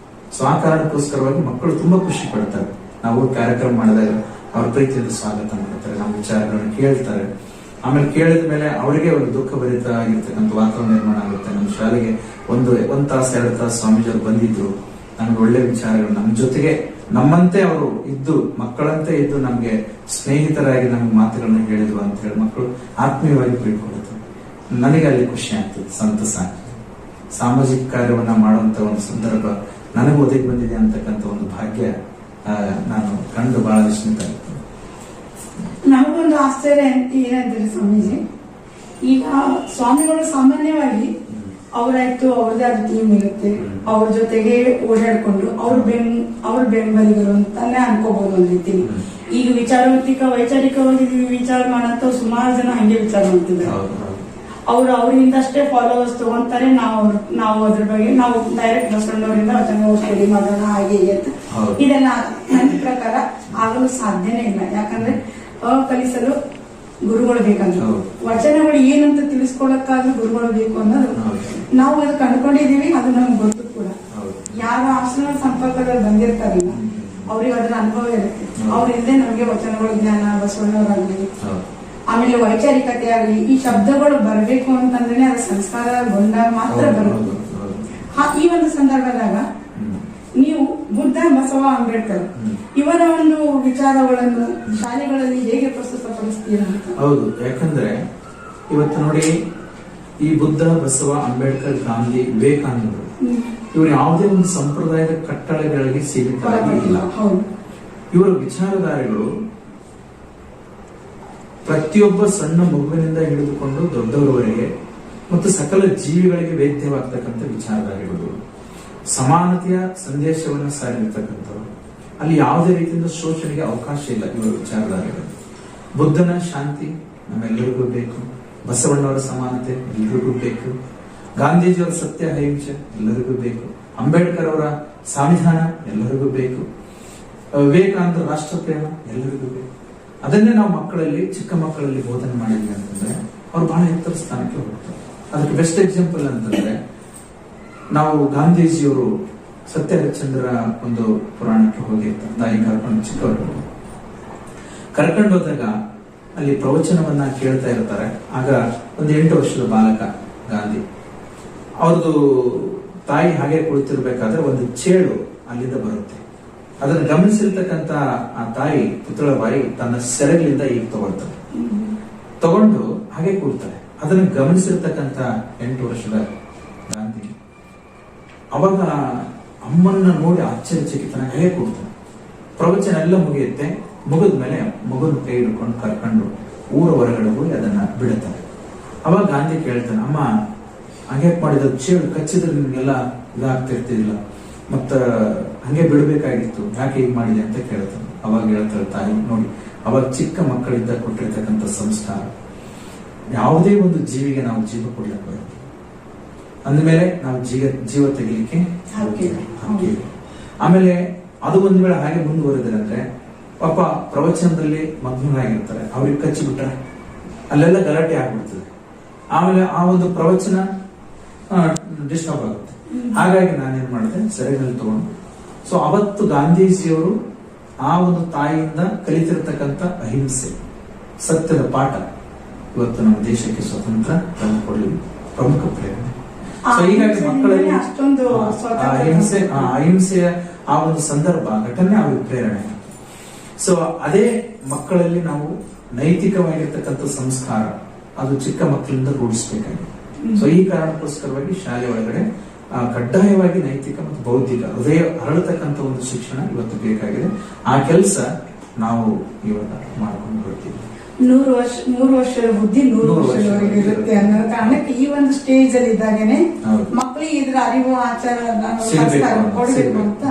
ಸೊ ಆ ಕಾರಣಕ್ಕೋಸ್ಕರವಾಗಿ ಮಕ್ಕಳು ತುಂಬಾ ಖುಷಿ ಪಡ್ತಾರೆ. ನಾವು ಕಾರ್ಯಕ್ರಮ ಮಾಡಿದಾಗ ಅವ್ರ ಪ್ರೀತಿಯಿಂದ ಸ್ವಾಗತ ಮಾಡ್ತಾರೆ, ನಮ್ಮ ವಿಚಾರಗಳನ್ನು ಕೇಳ್ತಾರೆ. ಆಮೇಲೆ ಕೇಳಿದ ಮೇಲೆ ಅವರಿಗೆ ಒಂದು ದುಃಖ ಭರಿತ ಆಗಿರ್ತಕ್ಕಂಥ ವಾತಾವರಣ ನಿರ್ಮಾಣ ಆಗುತ್ತೆ. ನಮ್ಮ ಶಾಲೆಗೆ ಒಂದ್ ತಾಸು 2 ತಾಸು ಸ್ವಾಮೀಜಿಯವರು ಬಂದಿದ್ರು, ನಮ್ಗೆ ಒಳ್ಳೆ ವಿಚಾರಗಳು, ನಮ್ಮ ಜೊತೆಗೆ ನಮ್ಮಂತೆ ಅವರು ಇದ್ದು, ಮಕ್ಕಳಂತೆ ಇದ್ದು ನಮ್ಗೆ ಸ್ನೇಹಿತರಾಗಿ ನಮ್ಗೆ ಮಾತುಗಳನ್ನ ಹೇಳಿದ್ರು ಅಂತ ಹೇಳಿ ಮಕ್ಕಳು ಆತ್ಮೀಯವಾಗಿ ತಿಳ್ಕೊಳ್ತಾರೆ. ನನಗೆ ಅಲ್ಲಿ ಖುಷಿ ಆಗ್ತದೆ, ಸಂತಸ ಆಗ್ತದೆ. ಸಾಮಾಜಿಕ ಕಾರ್ಯವನ್ನ ಮಾಡುವಂತ ಒಂದು ಸಂದರ್ಭ ನನಗೂ ಒದಗಿ ಬಂದಿದೆ ಅಂತಕ್ಕಂಥ ಒಂದು ಭಾಗ್ಯ ನಾನು ಕಂಡು ಬಹಳ ವಿಸ್ಮಿತ ಆಗ್ತದೆ. ನಮಗೊಂದು ಆಶ್ಚರ್ಯ ಏನಂದ್ರೆ ಸ್ವಾಮೀಜಿ, ಈಗ ಸ್ವಾಮಿಗಳು ಸಾಮಾನ್ಯವಾಗಿ ಅವರಾಯ್ತು, ಅವ್ರದೇ ಆದ ಟೀಮ್ ಇರುತ್ತೆ, ಅವ್ರ ಜೊತೆಗೆ ಓಡಾಡ್ಕೊಂಡು ಅವ್ರ ಬೆಂಬಲಿಗರು ಅಂತಾನೆ ಅನ್ಕೋಬಹುದು ಒಂದ್ ರೀತಿ. ಈಗ ವೈಚಾರಿಕವಾಗಿ ವಿಚಾರ ಮಾಡಂತ ಸುಮಾರು ಜನ ಹಂಗೆ ವಿಚಾರ ಮಾಡ್ತಿದ್ದಾರೆ. ಅವ್ರಿಂದ ಅಷ್ಟೇ ಫಾಲೋವರ್ಸ್ ತಗೊಂತಾರೆ, ನಾವು ಅದ್ರ ಬಗ್ಗೆ ನಾವು ಡೈರೆಕ್ಟ್ ಬಸವಣ್ಣವರಿಂದ ಸ್ಟಡಿ ಮಾಡೋಣ ಹಾಗೆ ಅಂತ. ಇದೆಲ್ಲ ನನ್ನ ಪ್ರಕಾರ ಆಗಲು ಸಾಧ್ಯನೇ ಇಲ್ಲ. ಯಾಕಂದ್ರೆ ಕಲಿಸಲು ಗುರುಗಳು ಬೇಕಂದ್ರೆ, ವಚನಗಳು ಏನಂತ ತಿಳಿಸ್ಕೊಳಕ್ಕಾದ್ರೂ ಗುರುಗಳು ಬೇಕು ಅನ್ನೋದು ನಾವು ಅದು ಕಂಡುಕೊಂಡಿದೀವಿ. ಅದು ನಮ್ಗೆ ಗೊತ್ತು ಕೂಡ. ಯಾರ ಆಶ್ರಮ ಸಂಪರ್ಕದಲ್ಲಿ ಬಂದಿರ್ತಾರಲ್ಲ ಅವ್ರಿಗೆ ಅದ್ರ ಅನುಭವ ಇರುತ್ತೆ. ಅವ್ರಿಂದ ನಮ್ಗೆ ವಚನಗಳ ಜ್ಞಾನ, ಬಸವಣ್ಣವರಾಗ್ಲಿ, ಆಮೇಲೆ ವೈಚಾರಿಕತೆ ಆಗಲಿ, ಈ ಶಬ್ದಗಳು ಬರಬೇಕು ಅಂತಂದ್ರೆ ಅದು ಸಂಸ್ಕಾರಗೊಂಡಾಗ ಮಾತ್ರ ಬರುತ್ತೆ. ಈ ಒಂದು ಸಂದರ್ಭದಾಗ ನೀವು ಬುದ್ಧ, ಬಸವ, ಅಂಬೇಡ್ಕರ್ ಇವರ ಒಂದು ವಿಚಾರಗಳನ್ನು ಶಾಲೆಗಳಲ್ಲಿ ಹೇಗೆ ಪ್ರಸ್ತುತಪಡಿಸ್ತೀರಾ ಅಂತ? ಹೌದು, ಯಾಕಂದ್ರೆ ಇವತ್ತು ನೋಡಿ, ಈ ಬುದ್ಧ, ಬಸವ, ಅಂಬೇಡ್ಕರ್, ಗಾಂಧಿ, ವಿವೇಕಾನಂದರು ಇವರು ಯಾವುದೇ ಒಂದು ಸಂಪ್ರದಾಯದ ಕಟ್ಟಳೆಗಳಿಗೆ ಸೀಮಿತರಾಗಿ ಇಲ್ಲ. ಇವರ ವಿಚಾರಧಾರೆಗಳು ಪ್ರತಿಯೊಬ್ಬ ಸಣ್ಣ ಮಗುವಿನಿಂದ ಹಿಡಿದುಕೊಂಡು ದೊಡ್ಡವರವರೆಗೆ ಮತ್ತು ಸಕಲ ಜೀವಿಗಳಿಗೆ ವೇದ್ಯವಾಗ್ತಕ್ಕಂಥ ವಿಚಾರಧಾರೆಗಳು, ಸಮಾನತೆಯ ಸಂದೇಶವನ್ನು ಸಾರಿರ್ತಕ್ಕಂಥವ್ರು. ಅಲ್ಲಿ ಯಾವುದೇ ರೀತಿಯಿಂದ ಶೋಷಣೆಗೆ ಅವಕಾಶ ಇಲ್ಲ. ಇವರ ವಿಚಾರಧಾರೆಗಳು ಬುದ್ಧನ ಶಾಂತಿ ನಮ್ಮೆಲ್ಲರಿಗೂ ಬೇಕು, ಬಸವಣ್ಣವರ ಸಮಾನತೆ ಎಲ್ಲರಿಗೂ ಬೇಕು, ಗಾಂಧೀಜಿಯವರ ಸತ್ಯ ಅಹಿಂಸೆ ಎಲ್ಲರಿಗೂ ಬೇಕು, ಅಂಬೇಡ್ಕರ್ ಅವರ ಸಂವಿಧಾನ ಎಲ್ಲರಿಗೂ ಬೇಕು, ವಿವೇಕಾನಂದ ರಾಷ್ಟ್ರಪ್ರೇಮ ಎಲ್ಲರಿಗೂ ಬೇಕು. ಅದನ್ನೇ ನಾವು ಮಕ್ಕಳಲ್ಲಿ, ಚಿಕ್ಕ ಮಕ್ಕಳಲ್ಲಿ ಬೋಧನೆ ಮಾಡಿದ್ವಿ ಅಂತಂದ್ರೆ ಅವ್ರು ಬಹಳ ಎತ್ತರ ಸ್ಥಾನಕ್ಕೆ ಹೋಗ್ತಾರೆ. ಅದಕ್ಕೆ ಬೆಸ್ಟ್ ಎಕ್ಸಾಂಪಲ್ ಅಂತಂದ್ರೆ ನಾವು ಗಾಂಧೀಜಿಯವರು ಸತ್ಯ ಹರಿಶ್ಚಂದ್ರ ಒಂದು ಪುರಾಣಕ್ಕೆ ಹೋಗಿರ್ತಾರೆ, ತಾಯಿ ಕರ್ಕೊಂಡು ಚಿಕ್ಕವರು ಕರ್ಕೊಂಡು ಹೋದಾಗ ಅಲ್ಲಿ ಪ್ರವಚನವನ್ನ ಕೇಳ್ತಾ ಇರ್ತಾರೆ. ಆಗ ಒಂದು 8 ವರ್ಷದ ಬಾಲಕ ಗಾಂಧಿ, ಅವ್ರದ್ದು ತಾಯಿ ಹಾಗೆ ಕುಳಿತಿರ್ಬೇಕಾದ್ರೆ ಒಂದು ಚೇಳು ಅಲ್ಲಿಂದ ಬರುತ್ತೆ. ಅದನ್ನು ಗಮನಿಸಿರ್ತಕ್ಕಂತ ಆ ತಾಯಿ ಪುತ್ರಳಬಾಯಿ ತನ್ನ ಸೆರಗಿನಿಂದ ಈಗ ತಗೊಂಡು ಹಾಗೆ ಕೂರ್ತಾರೆ. ಅದನ್ನು ಗಮನಿಸಿರ್ತಕ್ಕಂತ 8 ವರ್ಷದ ಗಾಂಧಿ ಅವಾಗ ಅಮ್ಮನ್ನ ನೋಡಿ ಆಶ್ಚರ್ಯಚಕಿತನ ಹೇಗೆ ಕೂಡ್ತಾನೆ. ಪ್ರವಚನ ಎಲ್ಲ ಮುಗಿಯುತ್ತೆ. ಮುಗಿದ್ಮೇಲೆ ಮಗುನ ಕೈ ಹಿಡ್ಕೊಂಡು ಕರ್ಕೊಂಡು ಊರ ಹೊರಗಡೆ ಹೋಗಿ ಅದನ್ನ ಬಿಡುತ್ತಾರೆ. ಅವಾಗ ಗಾಂಧಿ ಕೇಳ್ತಾನೆ, ಅಮ್ಮ ಹಂಗೆ ಮಾಡಿದ ಚೇಳು ಕಚ್ಚಿದ್ರೆ ನಿಮ್ಗೆಲ್ಲ ಇದಾಗ್ತಿರ್ತಿದಿಲ್ಲ, ಮತ್ತ ಹಂಗೆ ಬಿಡ್ಬೇಕಾಗಿತ್ತು, ಯಾಕೆ ಹೀಗೆ ಮಾಡಿದೆ ಅಂತ ಕೇಳ್ತಾನೆ. ಅವಾಗ ಹೇಳ್ತಾಳೆ ತಾಯಿ, ನೋಡಿ ಅವಾಗ ಚಿಕ್ಕ ಮಕ್ಕಳಿಂದ ಕೊಟ್ಟಿರ್ತಕ್ಕಂಥ ಸಂಸ್ಕಾರ, ಯಾವುದೇ ಒಂದು ಜೀವಿಗೆ ನಾವು ಜೀವ ಕೊಡ್ಲಿಕ್ಕೆ ಬರುತ್ತೆ, ಅಂದ್ಮೇಲೆ ನಾವು ಜೀವ ತೆಗಿಲಿಕ್ಕೆ ಹಾಕಿವಿ. ಆಮೇಲೆ ಅದು ಒಂದ್ ವೇಳೆ ಹಾಗೆ ಮುಂದುವರೆದ್ರೆ ಅಂದ್ರೆ ಪಾಪ ಪ್ರವಚನದಲ್ಲಿ ಮಗ್ನರಾಗಿರ್ತಾರೆ, ಅವ್ರಿಗೆ ಕಚ್ಚಿಬಿಟ್ರೆ ಅಲ್ಲೆಲ್ಲ ಗಲಾಟೆ ಆಗ್ಬಿಡ್ತದೆ. ಆಮೇಲೆ ಆ ಒಂದು ಪ್ರವಚನ ಡಿಸ್ಟರ್ಬ್ ಆಗುತ್ತೆ. ಹಾಗಾಗಿ ನಾನೇನ್ ಮಾಡಿದೆ, ಸೆರೆನಲ್ಲಿ ತಗೊಂಡು. ಸೊ ಅವತ್ತು ಗಾಂಧೀಜಿಯವರು ಆ ಒಂದು ತಾಯಿಯಿಂದ ಕಲಿತಿರ್ತಕ್ಕಂಥ ಅಹಿಂಸೆ, ಸತ್ಯದ ಪಾಠ ಇವತ್ತು ನಮ್ಮ ದೇಶಕ್ಕೆ ಸ್ವತಂತ್ರ ತಂದುಕೊಡಲಿ ಪ್ರಮುಖ ಪ್ರೇರಣೆ. ಸೊ ಹೀಗಾಗಿ ಮಕ್ಕಳಲ್ಲಿ ಅಷ್ಟೊಂದು ಅಹಿಂಸೆಯ ಆ ಒಂದು ಸಂದರ್ಭ, ಘಟನೆ ಅವ್ರಿಗೆ ಪ್ರೇರಣೆ. ಸೊ ಅದೇ ಮಕ್ಕಳಲ್ಲಿ ನಾವು ನೈತಿಕವಾಗಿರ್ತಕ್ಕಂಥ ಸಂಸ್ಕಾರ ಅದು ಚಿಕ್ಕ ಮಕ್ಕಳಿಂದ ರೂಢಿಸಬೇಕಾಗಿದೆ. ಸೊ ಈ ಕಾರಣಕ್ಕೋಸ್ಕರವಾಗಿ ಶಾಲೆ ಒಳಗಡೆ ಕಡ್ಡಾಯವಾಗಿ ನೈತಿಕ ಮತ್ತು ಬೌದ್ಧಿಕ ಹೃದಯ ಹರಳತಕ್ಕಂಥ ಒಂದು ಶಿಕ್ಷಣ ಇವತ್ತು ಬೇಕಾಗಿದೆ. ಆ ಕೆಲಸ ನಾವು ಇವಾಗ ಮಾಡ್ಕೊಂಡು ಬರ್ತೀವಿ. 100 ವರ್ಷದ ಬುದ್ಧಿ 100 ವರ್ಷದವರೆಗೆ ಇರುತ್ತೆ ಅನ್ನೋ ಕಾರಣಕ್ಕೆ ಈ ಒಂದು ಸ್ಟೇಜ್ ಅಲ್ಲಿ ಇದ್ದಾಗನೆ ಮಕ್ಕಳಿಗೆ ಇದ್ರ ಅರಿವು, ಆಚಾರ ಕೊಡಬೇಕು ಅಂತ.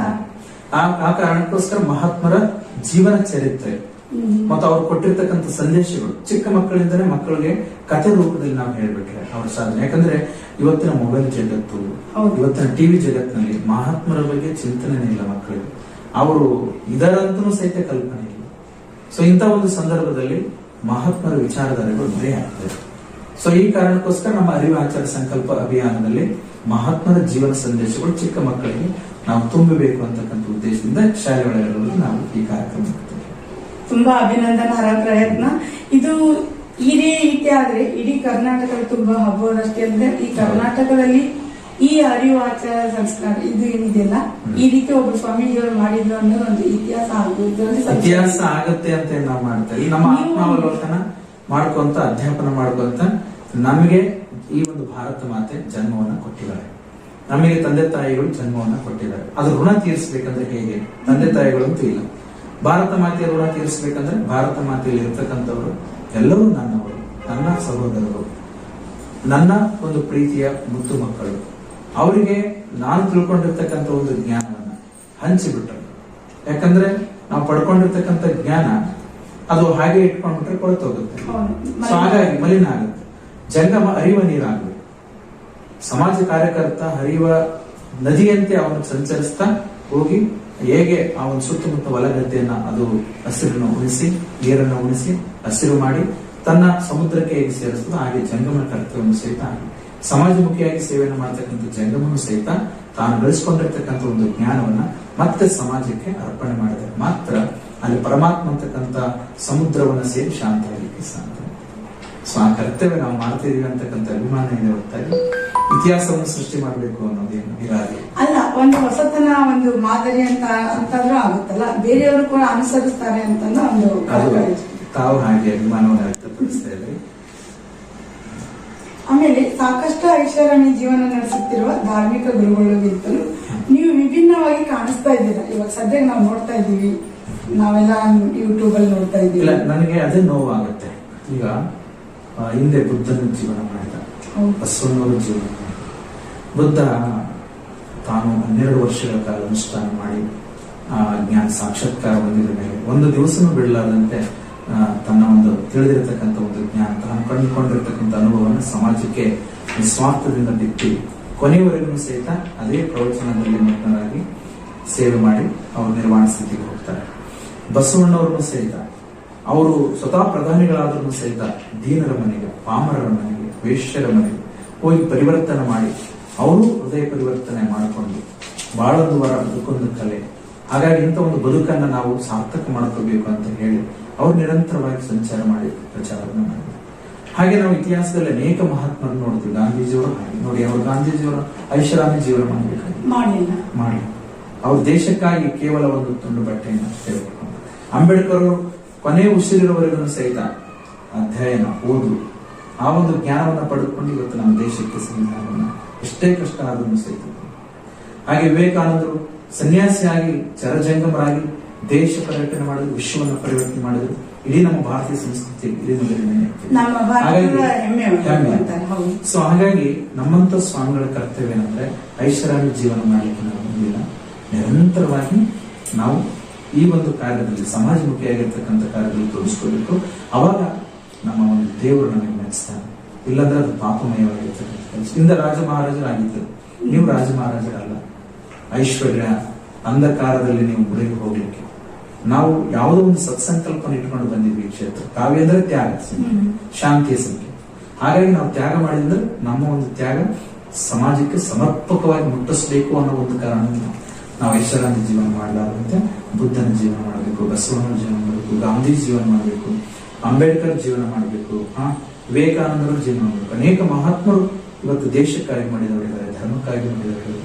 ಆ ಕಾರಣಕ್ಕೋಸ್ಕರ ಮಹಾತ್ಮರ ಜೀವನ ಚರಿತ್ರೆ ಮತ್ತು ಅವ್ರು ಕೊಟ್ಟಿರ್ತಕ್ಕಂಥ ಸಂದೇಶಗಳು ಚಿಕ್ಕ ಮಕ್ಕಳಿಂದಲೇ ಮಕ್ಕಳಿಗೆ ಕಥೆ ರೂಪದಲ್ಲಿ ನಾವು ಹೇಳ್ಬಿಟ್ರೆ ಅವ್ರ ಸಾಧನೆ. ಯಾಕಂದ್ರೆ ಇವತ್ತಿನ ಮೊಬೈಲ್ ಜಗತ್ತು, ಇವತ್ತಿನ ಟಿವಿ ಜಗತ್ತಿನಲ್ಲಿ ಮಹಾತ್ಮರ ಬಗ್ಗೆ ಚಿಂತನೆ ಇಲ್ಲ ಮಕ್ಕಳಿಗೆ, ಅವರು ಇದರಂತೂ ಸಹಿತ ಕಲ್ಪನೆ ಇಲ್ಲ. ಸೊ ಇಂಥ ಒಂದು ಸಂದರ್ಭದಲ್ಲಿ ಮಹಾತ್ಮರ ವಿಚಾರಧಾರೆಗಳು ಮರೆ ಆಗ್ತದೆ. ಸೊ ಈ ಕಾರಣಕ್ಕೋಸ್ಕರ ನಮ್ಮ ಅರಿವು ಆಚಾರ ಸಂಕಲ್ಪ ಅಭಿಯಾನದಲ್ಲಿ ಮಹಾತ್ಮರ ಜೀವನ ಸಂದೇಶಗಳು ಚಿಕ್ಕ ಮಕ್ಕಳಿಗೆ ನಾವು ತುಂಬಬೇಕು ಅಂತಕ್ಕಂಥ ಉದ್ದೇಶದಿಂದ ಶಾಲೆ ಒಳಗಡೆ ನಾವು ಈ ಕಾರ್ಯಕ್ರಮ ಮಾಡ್ತೇವೆ. ತುಂಬಾ ಅಭಿನಂದನಾರ್ಹ ಪ್ರಯತ್ನ ಇದು. ಇದೇ ರೀತಿ ಆದ್ರೆ ಇಡೀ ಕರ್ನಾಟಕದಲ್ಲಿ ತುಂಬಾ ಹಬ್ಬವಷ್ಟೇ ಅಂದ್ರೆ ಈ ಕರ್ನಾಟಕದಲ್ಲಿ ಈ ಅರಿವು ಆಚಾರ ಸಂಸ್ಕಾರ ಇದು ಏನಿದೆಯಲ್ಲ, ಈ ರೀತಿ ಒಬ್ಬ ಸ್ವಾಮೀಜಿಯವರು ಮಾಡಿದ್ರು ಅನ್ನೋದು ಒಂದು ಇತಿಹಾಸ ಆಗುತ್ತೆ ಅಂತ ನಾವು ಮಾಡ್ತೇವೆ. ನಮ್ಮ ಆತ್ಮಾವಲೋಕನ ಮಾಡ್ಕೊಂತ ಅಧ್ಯಾಪನ ಮಾಡ್ಕೊಂತ ನಮಗೆ ಈ ಒಂದು ಭಾರತ ಮಾತೆ ಜನ್ಮವನ್ನ ಕೊಟ್ಟಿದ್ದಾರೆ, ನಮಗೆ ತಂದೆ ತಾಯಿಗಳು ಜನ್ಮವನ್ನ ಕೊಟ್ಟಿದ್ದಾರೆ. ಅದು ಋಣ ತೀರಿಸಬೇಕಂದ್ರೆ ಹೇಗೆ? ತಂದೆ ತಾಯಿಗಳು ಅಂತ ಇಲ್ಲ, ಭಾರತ ಮಾತೆಯ ಋಣ ತೀರಿಸಬೇಕಂದ್ರೆ ಭಾರತ ಮಾತೆಯಲ್ಲಿ ಇರ್ತಕ್ಕಂಥವ್ರು ಎಲ್ಲರೂ ನನ್ನವರು, ನನ್ನ ಸಹೋದರರು, ನನ್ನ ಒಂದು ಪ್ರೀತಿಯ ಮುದ್ದು ಮಕ್ಕಳು. ಅವರಿಗೆ ನಾನು ತಿಳ್ಕೊಂಡಿರ್ತಕ್ಕಂಥ ಒಂದು ಜ್ಞಾನವನ್ನ ಹಂಚಿಬಿಟ್ರು. ಯಾಕಂದ್ರೆ ನಾವು ಪಡ್ಕೊಂಡಿರ್ತಕ್ಕಂಥ ಜ್ಞಾನ ಅದು ಹಾಗೆ ಇಟ್ಕೊಂಡ್ಬಿಟ್ರೆ ಕೊಳತೋಗುತ್ತೆ. ಸೊ ಹಾಗಾಗಿ ಮಲಿನ ಆಗುತ್ತೆ. ಜಂಗಮ ಹರಿಯುವ ನೀರಾಗಬೇಕು. ಸಮಾಜ ಕಾರ್ಯಕರ್ತ ಹರಿಯುವ ನದಿಯಂತೆ ಅವನು ಸಂಚರಿಸ್ತಾ ಹೋಗಿ ಹೇಗೆ ಆ ಒಂದು ಸುತ್ತಮುತ್ತ ಹೊಲಗದ್ದೆಯನ್ನ ಅದು ಹಸಿರನ್ನು ಉಳಿಸಿ, ನೀರನ್ನು ಉಳಿಸಿ ಹಸಿರು ಮಾಡಿ ತನ್ನ ಸಮುದ್ರಕ್ಕೆ ಹೇಗೆ ಸೇರಿಸ್ತದೋ ಹಾಗೆ ಜಂಗಮನ ಕರ್ತವ್ಯವನ್ನು ಸಹಿತ ಸಮಾಜಮುಖಿಯಾಗಿ ಸೇವೆಯನ್ನು ಮಾಡತಕ್ಕಂಥ ಜಂಗಮನು ಸಹಿತ ತಾನು ಗಳಿಸಿಕೊಂಡಿರ್ತಕ್ಕಂಥ ಒಂದು ಜ್ಞಾನವನ್ನ ಮತ್ತೆ ಸಮಾಜಕ್ಕೆ ಅರ್ಪಣೆ ಮಾಡಿದರೆ ಮಾತ್ರ ಅಲ್ಲಿ ಪರಮಾತ್ಮ ಅಂತಕ್ಕಂಥ ಸಮುದ್ರವನ್ನ ಸೇರಿ ಶಾಂತವಾಗಲಿಕ್ಕೆ ಸಾಧ್ಯ. ಸೊ ಆ ಕರ್ತವ್ಯ ನಾವು ಮಾಡ್ತಿದೀವಿ ಅಂತಕ್ಕಂಥ ಅಭಿಮಾನ ಇದೆ ಹೊರತಾಗಿ ಇತಿಹಾಸವನ್ನು ಸೃಷ್ಟಿ ಮಾಡಬೇಕು ಅನ್ನೋದೇನು ಇರಾದೆ ಅಲ್ಲ. ಒಂದು ಹೊಸತನ, ಒಂದು ಮಾದರಿ ಅಂತಂದ್ರೂ ಆಗುತ್ತಲ್ಲ, ಬೇರೆಯವರು ಕೂಡ ಅನುಸರಿಸ್ತಾರೆ ಅಂತ ಒಂದು ತಾವು ಹಾಗೆ ಅಭಿಮಾನವನ್ನು ವ್ಯಕ್ತಪಡಿಸ್ತಾ ಇದ್ದಾರೆ. ಆಮೇಲೆ ಸಾಕಷ್ಟು ಐಷಾರಾಮಿ ಜೀವನ ನಡೆಸುತ್ತಿರುವ ಧಾರ್ಮಿಕ ಗುರುಗಳಿಗಿಂತಲೂ ನೀವು ವಿಭಿನ್ನವಾಗಿ ಕಾಣಿಸ್ತಾ ಇದ್ದೀರಾ. ಇವಾಗ ಸದ್ಯಕ್ಕೆ ನಾವು ನೋಡ್ತಾ ಇದ್ದೀವಿ, ನಾವೆಲ್ಲ ಯೂಟ್ಯೂಬ್ ಅಲ್ಲಿ ನೋಡ್ತಾ ಇದ್ದೀವಿ. ನನಗೆ ಅದೇ ನೋವಾಗುತ್ತೆ. ಈಗ ಹಿಂದೆ ಬುದ್ಧನ ಜೀವನ ಮಾಡಿದ, ಬಸವಣ್ಣವರ ಜೀವನ ಮಾಡಿದ. ಬುದ್ಧ ತಾನು 12 ವರ್ಷಗಳ ಕಾಲ ಅನುಷ್ಠಾನ ಮಾಡಿ ಜ್ಞಾನ ಸಾಕ್ಷಾತ್ಕಾರ ಹೊಂದಿದ ಮೇಲೆ ಒಂದು ದಿವಸನೂ ಬಿಡಲಾರದಂತೆ ತನ್ನ ಒಂದು ತಿಳಿದಿರತಕ್ಕಂಥ ಒಂದು ಜ್ಞಾನ, ತಾನು ಕಂಡುಕೊಂಡಿರ್ತಕ್ಕಂಥ ಅನುಭವವನ್ನು ಸಮಾಜಕ್ಕೆ ನಿಸ್ವಾರ್ಥದಿಂದ ಬಿತ್ತಿ ಕೊನೆಯವರೆಗೂ ಸಹಿತ ಅದೇ ಪ್ರವಚನದಲ್ಲಿ ಮಗ್ನರಾಗಿ ಸೇವೆ ಮಾಡಿ ಅವರು ನಿರ್ವಾಣ ಸ್ಥಿತಿಗೆ ಹೋಗ್ತಾರೆ. ಬಸವಣ್ಣವ್ರನ್ನು ಸಹಿತ ಅವರು ಸ್ವತಃ ಪ್ರಧಾನಿಗಳಾದ್ರೂ ಸಹಿತ ದೀನರ ಮನೆಗೆ, ಪಾಮರರ ಮನೆಗೆ, ವೇಶ್ಯರ ಮನೆಗೆ ಹೋಗಿ ಪರಿವರ್ತನೆ ಮಾಡಿ ಅವರು ಹೃದಯ ಪರಿವರ್ತನೆ ಮಾಡಿಕೊಂಡು ಬಾಳೊಂದು ವರ ಬದುಕೊಂದು ಕಲೆ. ಹಾಗಾಗಿ ಇಂಥ ಒಂದು ಬದುಕನ್ನ ನಾವು ಸಾರ್ಥಕ ಮಾಡ್ಕೋಬೇಕು ಅಂತ ಹೇಳಿ ಅವ್ರು ನಿರಂತರವಾಗಿ ಸಂಚಾರ ಮಾಡಿ ಪ್ರಚಾರವನ್ನು ಮಾಡಿದ್ರು. ಹಾಗೆ ನಾವು ಇತಿಹಾಸದಲ್ಲಿ ಅನೇಕ ಮಹಾತ್ಮರನ್ನು ನೋಡ್ತೀವಿ. ಗಾಂಧೀಜಿಯವರು ಹಾಗೆ ನೋಡಿ, ಅವರು ಗಾಂಧೀಜಿಯವರ ಐಷಾರಾಮಿ ಜೀವನ ಮಾಡಿ ಅವ್ರ ದೇಶಕ್ಕಾಗಿ ಕೇವಲ ಒಂದು ತುಂಡು ಬಟ್ಟೆಯನ್ನು ಅಷ್ಟೇ ಉಟ್ಕೊಂಡು. ಅಂಬೇಡ್ಕರ್ ಅವರು ಕೊನೆ ಉಸಿರಿರುವವರೆಗೂ ಸಹಿತ ಅಧ್ಯಯನ, ಓದು, ಆ ಒಂದು ಜ್ಞಾನವನ್ನ ಪಡೆದುಕೊಂಡು ಇವತ್ತು ನಮ್ಮ ದೇಶಕ್ಕೆ ಸಂವಿಧಾನವನ್ನ ಎಷ್ಟೇ ಕಷ್ಟ ಆದ್ರೂ ಸಹಿತ. ಹಾಗೆ ವಿವೇಕಾನಂದರು ಸನ್ಯಾಸಿಯಾಗಿ ಚರಜಂಗಮರಾಗಿ ದೇಶ ಪರ್ಯಟನೆ ಮಾಡಿದ್ರು, ವಿಶ್ವವನ್ನು ಪರಿವರ್ತನೆ ಮಾಡಿದ್ರು. ಇಡೀ ನಮ್ಮ ಭಾರತೀಯ ಸಂಸ್ಕೃತಿ ಸೊ ಹಾಗಾಗಿ ನಮ್ಮಂತ ಸ್ವಾಮಿಗಳ ಕರ್ತವ್ಯ ಏನಂದ್ರೆ ಐಷಾರಾಮಿ ಜೀವನ ಮಾಡಲಿಕ್ಕೆ ನಾವು ಹೊಂದಿಲ್ಲ. ನಿರಂತರವಾಗಿ ನಾವು ಈ ಒಂದು ಕಾರ್ಯದಲ್ಲಿ ಸಮಾಜಮುಖಿಯಾಗಿರ್ತಕ್ಕಂಥ ಕಾರ್ಯದಲ್ಲಿ ತೋರಿಸ್ಕೋಬೇಕು. ಅವಾಗ ನಮ್ಮ ಒಂದು ದೇವರು ನಮಗೆ ಮೆಚ್ಚಿಸ್ತಾನೆ. ಇಲ್ಲಾಂದ್ರೆ ಅದು ಪಾಪಮಯವಾಗಿರ್ತಕ್ಕಂಥ ಕೆಲಸ. ಇಂದ ರಾಜ ಮಹಾರಾಜರಾಗಿದ್ದರು, ನೀವು ರಾಜ ಮಹಾರಾಜರಲ್ಲ. ಐಶ್ವರ್ಯ ಅಂಧಕಾರದಲ್ಲಿ ನೀವು ಗುರಿಗೆ ಹೋಗ್ಲಿಕ್ಕೆ ನಾವು ಯಾವುದೋ ಒಂದು ಸತ್ಸಂಕಲ್ಪನ ಇಟ್ಕೊಂಡು ಬಂದಿದ್ವಿ. ಕ್ಷೇತ್ರ ಕಾವ್ಯ ಅಂದ್ರೆ ತ್ಯಾಗ, ಶಾಂತಿಯ ಸಂಖ್ಯೆ. ಹಾಗಾಗಿ ನಾವು ತ್ಯಾಗ ಮಾಡಿದ್ರೆ ನಮ್ಮ ಒಂದು ತ್ಯಾಗ ಸಮಾಜಕ್ಕೆ ಸಮರ್ಪಕವಾಗಿ ಮುಟ್ಟಿಸಬೇಕು ಅನ್ನೋ ಒಂದು ಕಾರಣದಿಂದ ನಾವು ಐಷಾರಾಮಿ ಜೀವನ ಮಾಡಲಾರಂತೆ ಬುದ್ಧನ ಜೀವನ ಮಾಡಬೇಕು, ಬಸವಣ್ಣನ ಜೀವನ ಮಾಡಬೇಕು, ಗಾಂಧೀಜಿ ಜೀವನ ಮಾಡಬೇಕು, ಅಂಬೇಡ್ಕರ್ ಜೀವನ ಮಾಡಬೇಕು, ವಿವೇಕಾನಂದರ ಜೀವನ ಮಾಡಬೇಕು. ಅನೇಕ ಮಹಾತ್ಮರು ಇವತ್ತು ದೇಶಕ್ಕಾಗಿ ಮಾಡಿದವರಿದ್ದಾರೆ, ಧರ್ಮಕ್ಕಾಗಿ ಮಾಡಿದವರು.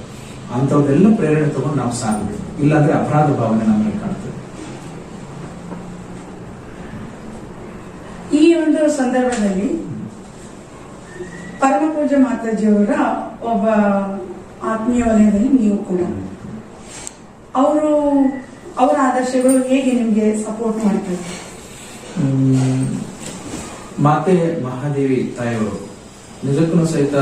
ಅಂತವ್ರೆಲ್ಲ ಪ್ರೇರಣೆ ತಗೊಂಡು ನಾವು ಸಾಗಬೇಕು. ಇಲ್ಲಾಂದ್ರೆ ಅಪರಾಧ ಭಾವನೆ ನಮ್ಮಲ್ಲಿ ಕಾಣ್ತದೆ. ಈ ಒಂದು ಸಂದರ್ಭದಲ್ಲಿ ಪರಮ ಪೂಜ್ಯ ಮಾತಾಜಿಯವರ ಒಬ್ಬ ಆತ್ಮೀಯ ವಲಯದಲ್ಲಿ ನೀವು ಕೂಡ ಅವರ ಆದರ್ಶಗಳು ಹೇಗೆ ನಿಮ್ಗೆ ಸಪೋರ್ಟ್ ಮಾಡ್ತಾರೆ? ಮಾತೆ ಮಹಾದೇವಿ ತಾಯಿಯವರು ನಿಜಕ್ಕೂ ಸಹಿತ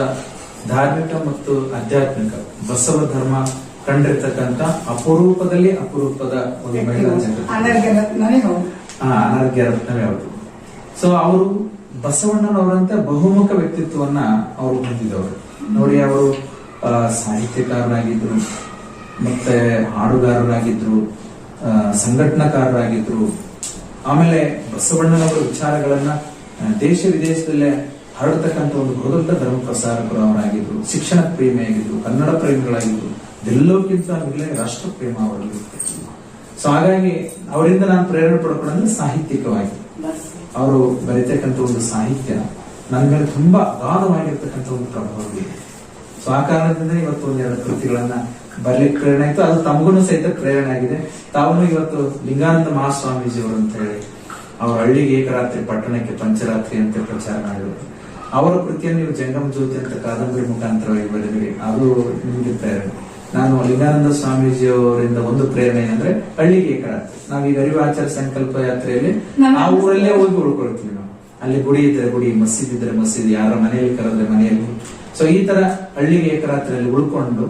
ಧಾರ್ಮಿಕ ಮತ್ತು ಆಧ್ಯಾತ್ಮಿಕ ಬಸವ ಧರ್ಮ ಕಂಡಿರ್ತಕ್ಕಂಥ ಅಪರೂಪದಲ್ಲಿ ಅಪರೂಪದ ಒಂದು ಮಹಿಳಾ ಜಗತ್ತು, ಅನರ್ಘ್ಯ ರತ್ನವೇ ಅವರು. ಸೊ ಅವರು ಬಸವಣ್ಣನವರಂತೆ ಬಹುಮುಖ ವ್ಯಕ್ತಿತ್ವವನ್ನ ಅವರು ಹೊಂದಿದವರು. ನೋಡಿ, ಅವರು ಸಾಹಿತ್ಯಕಾರರಾಗಿದ್ರು, ಮತ್ತೆ ಹಾಡುಗಾರರಾಗಿದ್ರು, ಸಂಘಟನಾಕಾರರಾಗಿದ್ರು. ಆಮೇಲೆ ಬಸವಣ್ಣನವರ ವಿಚಾರಗಳನ್ನ ದೇಶ ವಿದೇಶದಲ್ಲೇ ಹರಡತಕ್ಕಂಥ ಒಂದು ಬಹುದೊಡ್ಡ ಧರ್ಮ ಪ್ರಸಾರಕರು ಅವರಾಗಿದ್ರು. ಶಿಕ್ಷಣ ಪ್ರೇಮಿಯಾಗಿದ್ರು, ಕನ್ನಡ ಪ್ರೇಮಿಗಳಾಗಿದ್ರು. ಎಲ್ಲಕ್ಕಿಂತ ಮೇಲೆ ರಾಷ್ಟ್ರ ಪ್ರೇಮ ಅವರಲ್ಲಿ. ಸೊ ಹಾಗಾಗಿ ಅವರಿಂದ ನಾನು ಪ್ರೇರಣೆ ಪಡ್ಕೊಂಡ್ರೆ ಸಾಹಿತ್ಯಿಕವಾಗಿ ಅವರು ಬರೀತಕ್ಕಂಥ ಒಂದು ಸಾಹಿತ್ಯ ನನ್ನ ಮೇಲೆ ತುಂಬಾ ಅಗಾಧವಾಗಿರ್ತಕ್ಕಂಥ ಒಂದು ಪ್ರಭಾವ ಇದೆ. ಸೊ ಆ ಕಾರಣದಿಂದ ಇವತ್ತು ಒಂದೆರಡು ಕೃತಿಗಳನ್ನ ಬರ್ಲಿಕ್ಕೆ ಪ್ರೇರಣೆ ಆಯ್ತು. ಅದು ತಮಗೂ ಸಹಿತ ಪ್ರೇರಣೆ ಆಗಿದೆ. ತಾವು ಇವತ್ತು ಲಿಂಗಾನಂದ ಮಹಾಸ್ವಾಮೀಜಿಯವರು ಅಂತ ಹೇಳಿ ಅವರು ಹಳ್ಳಿಗೆ ಏಕರಾತ್ರಿ, ಪಟ್ಟಣಕ್ಕೆ ಪಂಚರಾತ್ರಿ ಅಂತ ಪ್ರಚಾರ ಮಾಡಿದ್ರು. ಅವರ ಕೃತಿಯನ್ನು ನೀವು ಜಂಗಮ ಜ್ಯೋತಿ ಅಂತ ಕಾದಂಬರಿ ಮುಖಾಂತರವಾಗಿ ಬರೆದಿರಿ. ಅದು ನಿಮಗೆ ಪ್ರೇರಣೆ. ನಾನು ಲಿಂಗಾನಂದ ಸ್ವಾಮೀಜಿಯವರಿಂದ ಒಂದು ಪ್ರೇರಣೆ ಅಂದ್ರೆ ಹಳ್ಳಿಗೆ ಏಕರಾತ್ರಿ. ನಾವೀಗ ಅರಿವಾಚಾರ ಸಂಕಲ್ಪ ಯಾತ್ರೆಯಲ್ಲಿ ಆ ಊರಲ್ಲೇ ಹೋಗಿ ಉಳ್ಕೊಳ್ತೀವಿ ನಾವು. ಅಲ್ಲಿ ಗುಡಿ ಇದ್ರೆ ಗುಡಿ, ಮಸೀದಿ ಇದ್ರೆ ಮಸೀದಿ, ಯಾರ ಮನೆಯಲ್ಲಿ ಕರೆದ್ರೆ ಮನೆಯಲ್ಲಿ. ಸೊ ಈ ತರ ಹಳ್ಳಿಗೆ ಏಕರಾತ್ರಿಯಲ್ಲಿ ಉಳ್ಕೊಂಡು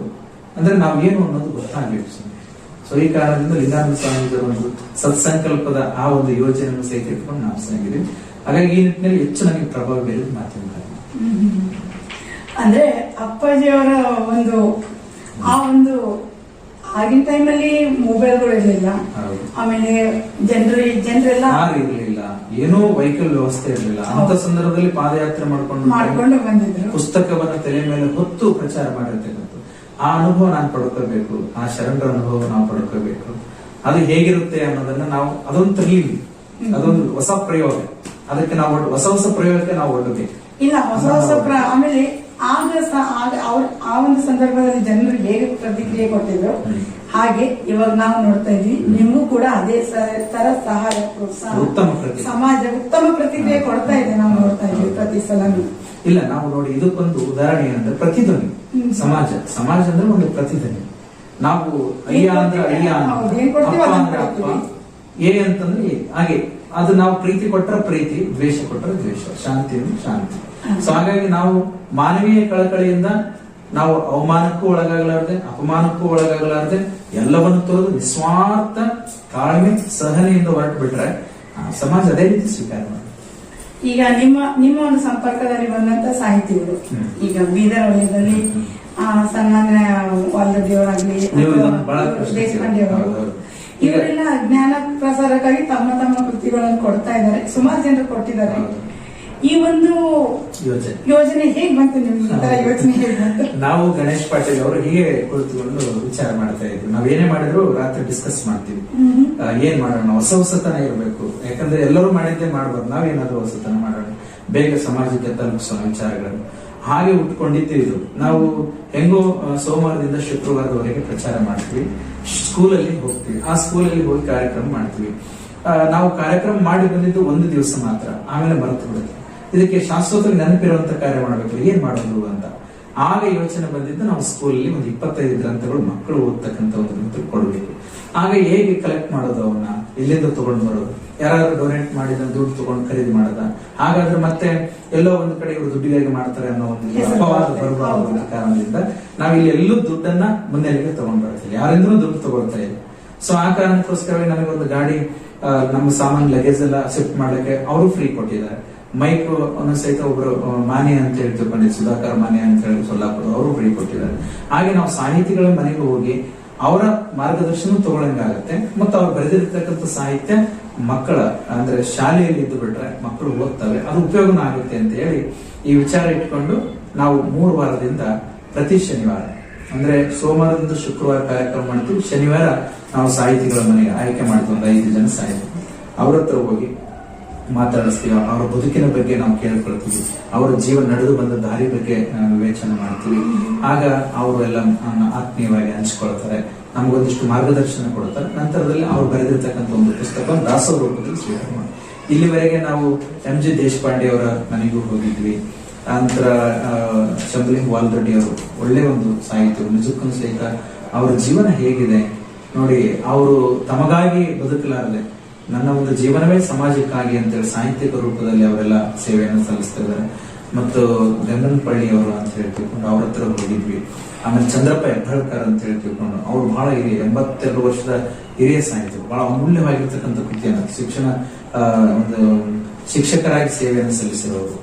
ಅಂದ್ರೆ ನಾವ್ ಏನು ಅನ್ನೋದು ಗೊತ್ತಾಗಬೇಕು. ಸೊ ಈ ಕಾರಣದಿಂದ ಲಿಂಗಾನಂದ ಸ್ವಾಮೀಜಿಯವರ ಒಂದು ಸತ್ಸಂಕಲ್ಪದ ಆ ಒಂದು ಯೋಜನೆಯನ್ನು ಸಹಿತ ಇಟ್ಕೊಂಡು ನಾವು ಸಾಗಿದ್ದೀವಿ. ಹಾಗಾಗಿ ಈ ನಿಟ್ಟಿನಲ್ಲಿ ಹೆಚ್ಚು ನನಗೆ ಪ್ರಭಾವ ಬೀರಿದ ಮಾಧ್ಯಮ. ಅಂದ್ರೆ ಅಪ್ಪಾಜಿಯವರ ಒಂದು ಆ ಒಂದು ಆಗಿನ ಟೈಮಲ್ಲಿ ಮೊಬೈಲ್ಗಳು ಇರಲಿಲ್ಲ, ಆಮೇಲೆ ಜನರೆಲ್ಲ ಇರಲಿಲ್ಲ, ಏನೋ ವೆಹಿಕಲ್ ವ್ಯವಸ್ಥೆ ಇರಲಿಲ್ಲ. ಅಂತ ಸಂದರ್ಭದಲ್ಲಿ ಪಾದಯಾತ್ರೆ ಮಾಡ್ಕೊಂಡು ಬಂದಿದ್ರು. ಪುಸ್ತಕವನ್ನ ತಲೆ ಮೇಲೆ ಹೊತ್ತು ಪ್ರಚಾರ ಮಾಡಿರ್ತಕ್ಕಂಥ ಆ ಅನುಭವ ನಾನು ಪಡ್ಕೋಬೇಕು, ಆ ಶರಣರ ಅನುಭವ ನಾವು ಪಡ್ಕೋಬೇಕು. ಅದು ಹೇಗಿರುತ್ತೆ ಅನ್ನೋದನ್ನ ನಾವು ಅದೊಂದು ತರಲಿಲ್ಲ. ಅದೊಂದು ಹೊಸ ಪ್ರಯೋಗ. ಅದಕ್ಕೆ ನಾವು ಹೊಸ ಪ್ರಯೋಗಕ್ಕೆ ನಾವು ಒಡ್ಡಬೇಕು. ಇಲ್ಲ, ಹೊಸ ಆಮೇಲೆ ಆ ಒಂದು ಸಂದರ್ಭದಲ್ಲಿ ಜನರು ಹೇಗೆ ಪ್ರತಿಕ್ರಿಯೆ ಕೊಟ್ಟಿದ್ರು ಹಾಗೆ ಇವಾಗ ನಾವು ನೋಡ್ತಾ ಇದ್ವಿ. ನಿಮಗೂ ಕೂಡ ಅದೇ ತರ ಸಹಾಯ, ಪ್ರೋತ್ಸಾಹ, ಸಮಾಜ ಉತ್ತಮ ಪ್ರತಿಕ್ರಿಯೆ ಕೊಡ್ತಾ ಇದೆ. ನಾವು ನೋಡ್ತಾ ಇದ್ವಿ ಪ್ರತಿ ಸಲ. ಇಲ್ಲ, ನಾವು ನೋಡಿ ಇದಕ್ಕೊಂದು ಉದಾಹರಣೆ ಏನಂದ್ರೆ ಪ್ರತಿಧ್ವನಿ. ಸಮಾಜ ಅಂದ್ರೆ ಒಂದು ಪ್ರತಿಧ್ವನಿ. ನಾವು ಅಯ್ಯ ಅಂದ್ರೆ ಅಯ್ಯ, ಅಪ್ಪ ಅಂದ್ರೆ ಅಪ್ಪ, ಏ ಅಂತಂದ್ರೆ ಹಾಗೆ ಅದು ನಾವು ಪ್ರೀತಿ ಕೊಟ್ಟರೆ ಪ್ರೀತಿ, ದ್ವೇಷ ಕೊಟ್ಟರೆ ದ್ವೇಷ, ಶಾಂತಿ ಅಂದ್ರೆ ಶಾಂತಿ. ಸೊ ಹಾಗಾಗಿ ನಾವು ಮಾನವೀಯ ಕಳಕಳಿಯಿಂದ ನಾವು ಅವಮಾನಕ್ಕೂ ಒಳಗಾಗಲಾರದೆ, ಅಪಮಾನಕ್ಕೂ ಒಳಗಾಗಲಾರದೆ, ಎಲ್ಲವನ್ನು ತೊರೆದು ನಿಸ್ವಾರ್ಥ ತಾಳ್ಮೆ ಸಹನೆಯಿಂದ ಹೊರಟು ಬಿಟ್ರೆ ಸಮಾಜ ಅದೇ ರೀತಿ ಸ್ವೀಕಾರ ಮಾಡಿ. ಈಗ ನಿಮ್ಮ ಒಂದು ಸಂಪರ್ಕದಲ್ಲಿ ಬಂದಂತ ಸಾಹಿತಿಗಳು ಈಗ ಬೀದರ್ ವಲಯದಲ್ಲಿ ಸನ್ಮಾನ್ಯ ವಾಲ್ರೆಡ್ಡಿ ಅವರಾಗ್ಲಿ, ದೇಶಪಾಂಡೆ ಅವರು, ಇವರೆಲ್ಲ ಜ್ಞಾನ ಪ್ರಸಾರಕ್ಕಾಗಿ ತಮ್ಮ ತಮ್ಮ ಕೃತಿಗಳನ್ನು ಕೊಡ್ತಾ ಇದ್ದಾರೆ, ಸುಮಾರು ಜನರು ಕೊಟ್ಟಿದ್ದಾರೆ. ಈ ಒಂದು ಯೋಜನೆ ಹೇಗ್ ಬಂತು ನಿಮ್ಗೆ? ಈ ತರ ಯೋಚನೆ ಹೇಗ್ ಬಂತು? ನಾವು ಗಣೇಶ್ ಪಾಟೀಲ್ ಅವರು ಹೀಗೆ ಕುಳಿತುಕೊಂಡು ವಿಚಾರ ಮಾಡ್ತಾ ಇದ್ವಿ. ನಾವೇನೇ ಮಾಡಿದ್ರು ರಾತ್ರಿ ಡಿಸ್ಕಸ್ ಮಾಡ್ತೀವಿ, ಏನ್ ಮಾಡೋಣ, ಹೊಸತನ ಇರಬೇಕು. ಯಾಕಂದ್ರೆ ಎಲ್ಲರೂ ಮಾಡಿದ್ದೇ ಮಾಡ್ಬಾರ್ದು, ನಾವೇನಾದ್ರೂ ಹೊಸತನ ಮಾಡೋಣ, ಬೇಗ ಸಮಾಜಕ್ಕೆ ತಲುಪಿಸೋಣ ವಿಚಾರಗಳನ್ನು. ಹಾಗೆ ಉಟ್ಕೊಂಡಿದ್ದು ಇದು. ನಾವು ಹೆಂಗೋ ಸೋಮವಾರದಿಂದ ಶುಕ್ರವಾರದವರೆಗೆ ಪ್ರಚಾರ ಮಾಡ್ತೀವಿ, ಸ್ಕೂಲಲ್ಲಿ ಹೋಗ್ತೀವಿ, ಆ ಸ್ಕೂಲಲ್ಲಿ ಹೋಗಿ ಕಾರ್ಯಕ್ರಮ ಮಾಡ್ತೀವಿ. ನಾವು ಕಾರ್ಯಕ್ರಮ ಮಾಡಿ ಬಂದಿದ್ದು ಒಂದು ದಿವಸ ಮಾತ್ರ, ಆಮೇಲೆ ಮರೆತು ಬಿಡುತ್ತೆ. ಇದಕ್ಕೆ ಶಾಶ್ವತ ನೆನಪಿರುವಂತ ಕಾರ್ಯ ಮಾಡಬೇಕು, ಏನ್ ಮಾಡೋದು ಅಂತ. ಆಗ ಯೋಚನೆ ಬಂದಿದ್ದು ನಾವು ಸ್ಕೂಲಲ್ಲಿ ಒಂದು 25 ಗ್ರಂಥಗಳು ಮಕ್ಕಳು ಓದ್ತಕ್ಕಂಥ ಒಂದು ಗ್ರಂಥ ಕೊಡಬೇಕು. ಆಗ ಹೇಗೆ ಕಲೆಕ್ಟ್ ಮಾಡೋದು, ಅವನ್ನ ಎಲ್ಲಿಂದ ತಗೊಂಡು ಬರೋದು, ಯಾರಾದ್ರೂ ಡೊನೇಟ್ ಮಾಡಿದ ದುಡ್ಡು ತಗೊಂಡು ಖರೀದಿ ಮಾಡದ, ಹಾಗಾದ್ರೆ ಮತ್ತೆ ಎಲ್ಲೋ ಒಂದು ಕಡೆ ಇವರು ದುಡ್ಡಿಗಾಗಿ ಮಾಡ್ತಾರೆ ಅನ್ನೋ ಒಂದು ಅಪವಾದ ಬರಬಾರದು ಕಾರಣದಿಂದ ನಾವು ಇಲ್ಲಿ ಎಲ್ಲೂ ದುಡ್ಡನ್ನ ಮುನ್ನೆಲೆಗೆ ತಗೊಂಡ್ ಬರ್ತೀವಿ, ಯಾರಿಂದಲೂ ದುಡ್ಡು ತಗೊಳ್ತಾ ಇಲ್ಲ. ಸೊ ಆ ಕಾರಣಕ್ಕೋಸ್ಕರವೇ ನಮಗೊಂದು ಗಾಡಿ, ನಮ್ಮ ಸಾಮಾನು ಲಗೇಜ್ ಎಲ್ಲ ಶಿಫ್ಟ್ ಮಾಡ್ಲಿಕ್ಕೆ ಅವರು ಫ್ರೀ ಕೊಟ್ಟಿದ್ದಾರೆ. ಮೈಕ್ ಅನ್ನು ಸಹಿತ ಒಬ್ರು ಮಾನೆ ಅಂತ ಹೇಳಿ ತಿಳ್ಕೊಂಡಿದ್ದು, ಸುಧಾಕರ್ ಮಾನೆ ಅಂತ ಹೇಳಿ ಸೊಲ್ಲಾಪುರ, ಅವರು ಫ್ರೀ ಕೊಟ್ಟಿದ್ದಾರೆ. ಹಾಗೆ ನಾವು ಸಾಹಿತಿಗಳ ಮನೆಗೆ ಹೋಗಿ ಅವರ ಮಾರ್ಗದರ್ಶನ ತಗೊಳ್ಳಂಗಾಗತ್ತೆ. ಮತ್ತು ಅವ್ರು ಬರೆದಿರ್ತಕ್ಕಂಥ ಸಾಹಿತ್ಯ ಮಕ್ಕಳ ಅಂದ್ರೆ ಶಾಲೆಯಲ್ಲಿ ಇದ್ದು ಬಿಟ್ರೆ ಮಕ್ಕಳು ಓದ್ತವೆ, ಅದು ಉಪಯೋಗನೂ ಆಗುತ್ತೆ ಅಂತ ಹೇಳಿ ಈ ವಿಚಾರ ಇಟ್ಕೊಂಡು ನಾವು 3 ವಾರದಿಂದ ಪ್ರತಿ ಶನಿವಾರ ಅಂದ್ರೆ ಸೋಮವಾರದಿಂದ ಶುಕ್ರವಾರ ಕಾರ್ಯಕ್ರಮ ಮಾಡ್ತೀವಿ. ಶನಿವಾರ ನಾವು ಸಾಹಿತಿಗಳ ಮನೆಗೆ ಆಯ್ಕೆ ಮಾಡ್ತೀವಿ, ಒಂದು 5 ಜನ ಸಾಹಿತಿ, ಅವ್ರ ಹತ್ರ ಹೋಗಿ ಮಾತಾಡಿಸ್ತೀವಿ. ಅವರ ಬದುಕಿನ ಬಗ್ಗೆ ನಾವು ಕೇಳ್ಕೊಳ್ತೀವಿ, ಅವರ ಜೀವನ ನಡೆದು ಬಂದ ದಾರಿ ಬಗ್ಗೆ ವಿವೇಚನೆ ಮಾಡ್ತೀವಿ. ಆಗ ಅವರು ಎಲ್ಲ ಆತ್ಮೀಯವಾಗಿ ಹಂಚ್ಕೊಳ್ತಾರೆ, ನಮಗೊಂದಿಷ್ಟು ಮಾರ್ಗದರ್ಶನ ಕೊಡ್ತಾರೆ. ನಂತರದಲ್ಲಿ ಅವ್ರು ಬರೆದಿರ್ತಕ್ಕಂಥ ಒಂದು ಪುಸ್ತಕ ದಾಸೋಹ ರೂಪದಲ್ಲಿ ಸ್ವೀಕಾರ ಮಾಡಿ. ಇಲ್ಲಿವರೆಗೆ ನಾವು MG ದೇಶಪಾಂಡೆ ಅವರ ಮನೆಗೂ ಹೋಗಿದ್ವಿ. ನಂತರ ಚಂದ್ರಲಿಂಗ್ ವಾಲ್ರೆಡ್ಡಿ ಅವರು ಒಳ್ಳೆ ಒಂದು ಸಾಹಿತ್ಯ, ನಿಜಕ್ಕೂ ಸಹಿತ ಅವರ ಜೀವನ ಹೇಗಿದೆ ನೋಡಿ. ಅವರು ತಮಗಾಗಿ ಬದುಕಲಾರದೆ ನನ್ನ ಒಂದು ಜೀವನವೇ ಸಮಾಜಕ್ಕಾಗಿ ಅಂತೇಳಿ ಸಾಹಿತ್ಯಿಕ ರೂಪದಲ್ಲಿ ಅವರೆಲ್ಲ ಸೇವೆಯನ್ನು ಸಲ್ಲಿಸ್ತಾ ಇದ್ದಾರೆ. ಮತ್ತು ಗಂಗನಪಳ್ಳಿ ಅವರು ಅಂತ ಹೇಳಿ ತಿಳ್ಕೊಂಡು ಅವ್ರ ಹತ್ರ ಹೋಗಿದ್ವಿ. ಆಮೇಲೆ ಚಂದ್ರಪ್ಪ ಹೆಬ್ಬಾಳ್ಕರ್ ಅಂತ ಹೇಳಿ ತಿಳ್ಕೊಂಡು ಅವರು ಬಹಳ ಹಿರಿಯ 82 ವರ್ಷದ ಹಿರಿಯ ಸಾಹಿತ್ಯ, ಬಹಳ ಅಮೂಲ್ಯವಾಗಿರ್ತಕ್ಕಂಥ ಕೃತಿಯನ್ನು ಒಂದು ಶಿಕ್ಷಕರಾಗಿ ಸೇವೆಯನ್ನು ಸಲ್ಲಿಸಿರೋರು,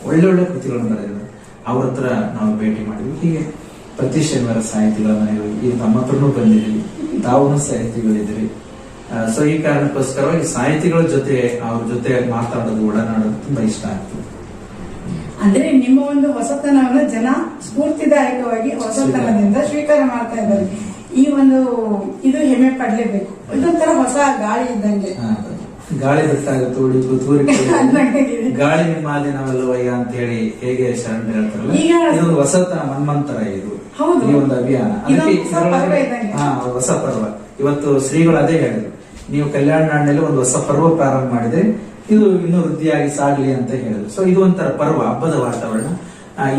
ಒಳ್ಳೊಳ್ಳೆ ಕೃತಿಗಳನ್ನು ಬರೆದಿದ್ದಾರೆ. ಅವ್ರ ಹತ್ರ ನಾವು ಭೇಟಿ ಮಾಡಿದ್ವಿ. ಹೀಗೆ ಪ್ರತಿ ಶನಿವಾರ ಸಾಹಿತಿಗಳ ಮನೆಗಳು, ಈಗ ನಮ್ಮ ಹತ್ರನೂ ಬಂದಿದ್ದೀವಿ, ತಾವು ಸಾಹಿತಿಗಳಿದ್ದೀರಿ. ಸೊ ಈ ಕಾರಣಕ್ಕೋಸ್ಕರವಾಗಿ ಸಾಹಿತಿಗಳ ಜೊತೆ ಅವ್ರ ಜೊತೆ ಮಾತಾಡೋದು, ಒಡನಾಡೋದು ತುಂಬಾ ಇಷ್ಟ ಆಗ್ತದೆ. ಅಂದ್ರೆ ನಿಮ್ಮ ಒಂದು ಹೊಸತನವನ್ನು ಜನ ಸ್ಫೂರ್ತಿದಾಯಕವಾಗಿ ಹೊಸತನದಿಂದ ಸ್ವೀಕಾರ ಮಾಡ್ತಾ ಇದ್ದಾರೆ. ಈ ಒಂದು ಇದು ಹೆಮ್ಮೆ ಪಡ್ಲೇಬೇಕು. ಇದೊಂಥರ ಹೊಸ ಗಾಳಿ ಇದ್ದಂಗೆ. ಗಾಳಿ ಗೊತ್ತಾಗುತ್ತೆ, ಗಾಳಿ ನಿಮ್ಮಾದಿ ನಾವೆಲ್ಲವಯ್ಯ ಅಂತ ಹೇಳಿ ಹೇಗೆ ಶರಣ ಹೇಳ್ತಾರಲ್ಲ, ಇದೊಂದು ಹೊಸತನ ಮನ್ಮಂತರ, ಇದು ಈ ಒಂದು ಅಭಿಯಾನ. ಹೊಸ ಪರ್ವ. ಇವತ್ತು ಶ್ರೀಗಳು ಅದೇ ಹೇಳಿದ್ರು, ನೀವು ಕಲ್ಯಾಣ ನಾಡಿನಲ್ಲಿ ಒಂದು ಹೊಸ ಪರ್ವ ಪ್ರಾರಂಭ ಮಾಡಿದ್ರೆ ಇದು ಇನ್ನೂ ವೃದ್ಧಿಯಾಗಿ ಸಾಗಲಿ ಅಂತ ಹೇಳಿದ್ರು. ಸೊ ಇದು ಒಂಥರ ಪರ್ವ, ಹಬ್ಬದ ವಾತಾವರಣ.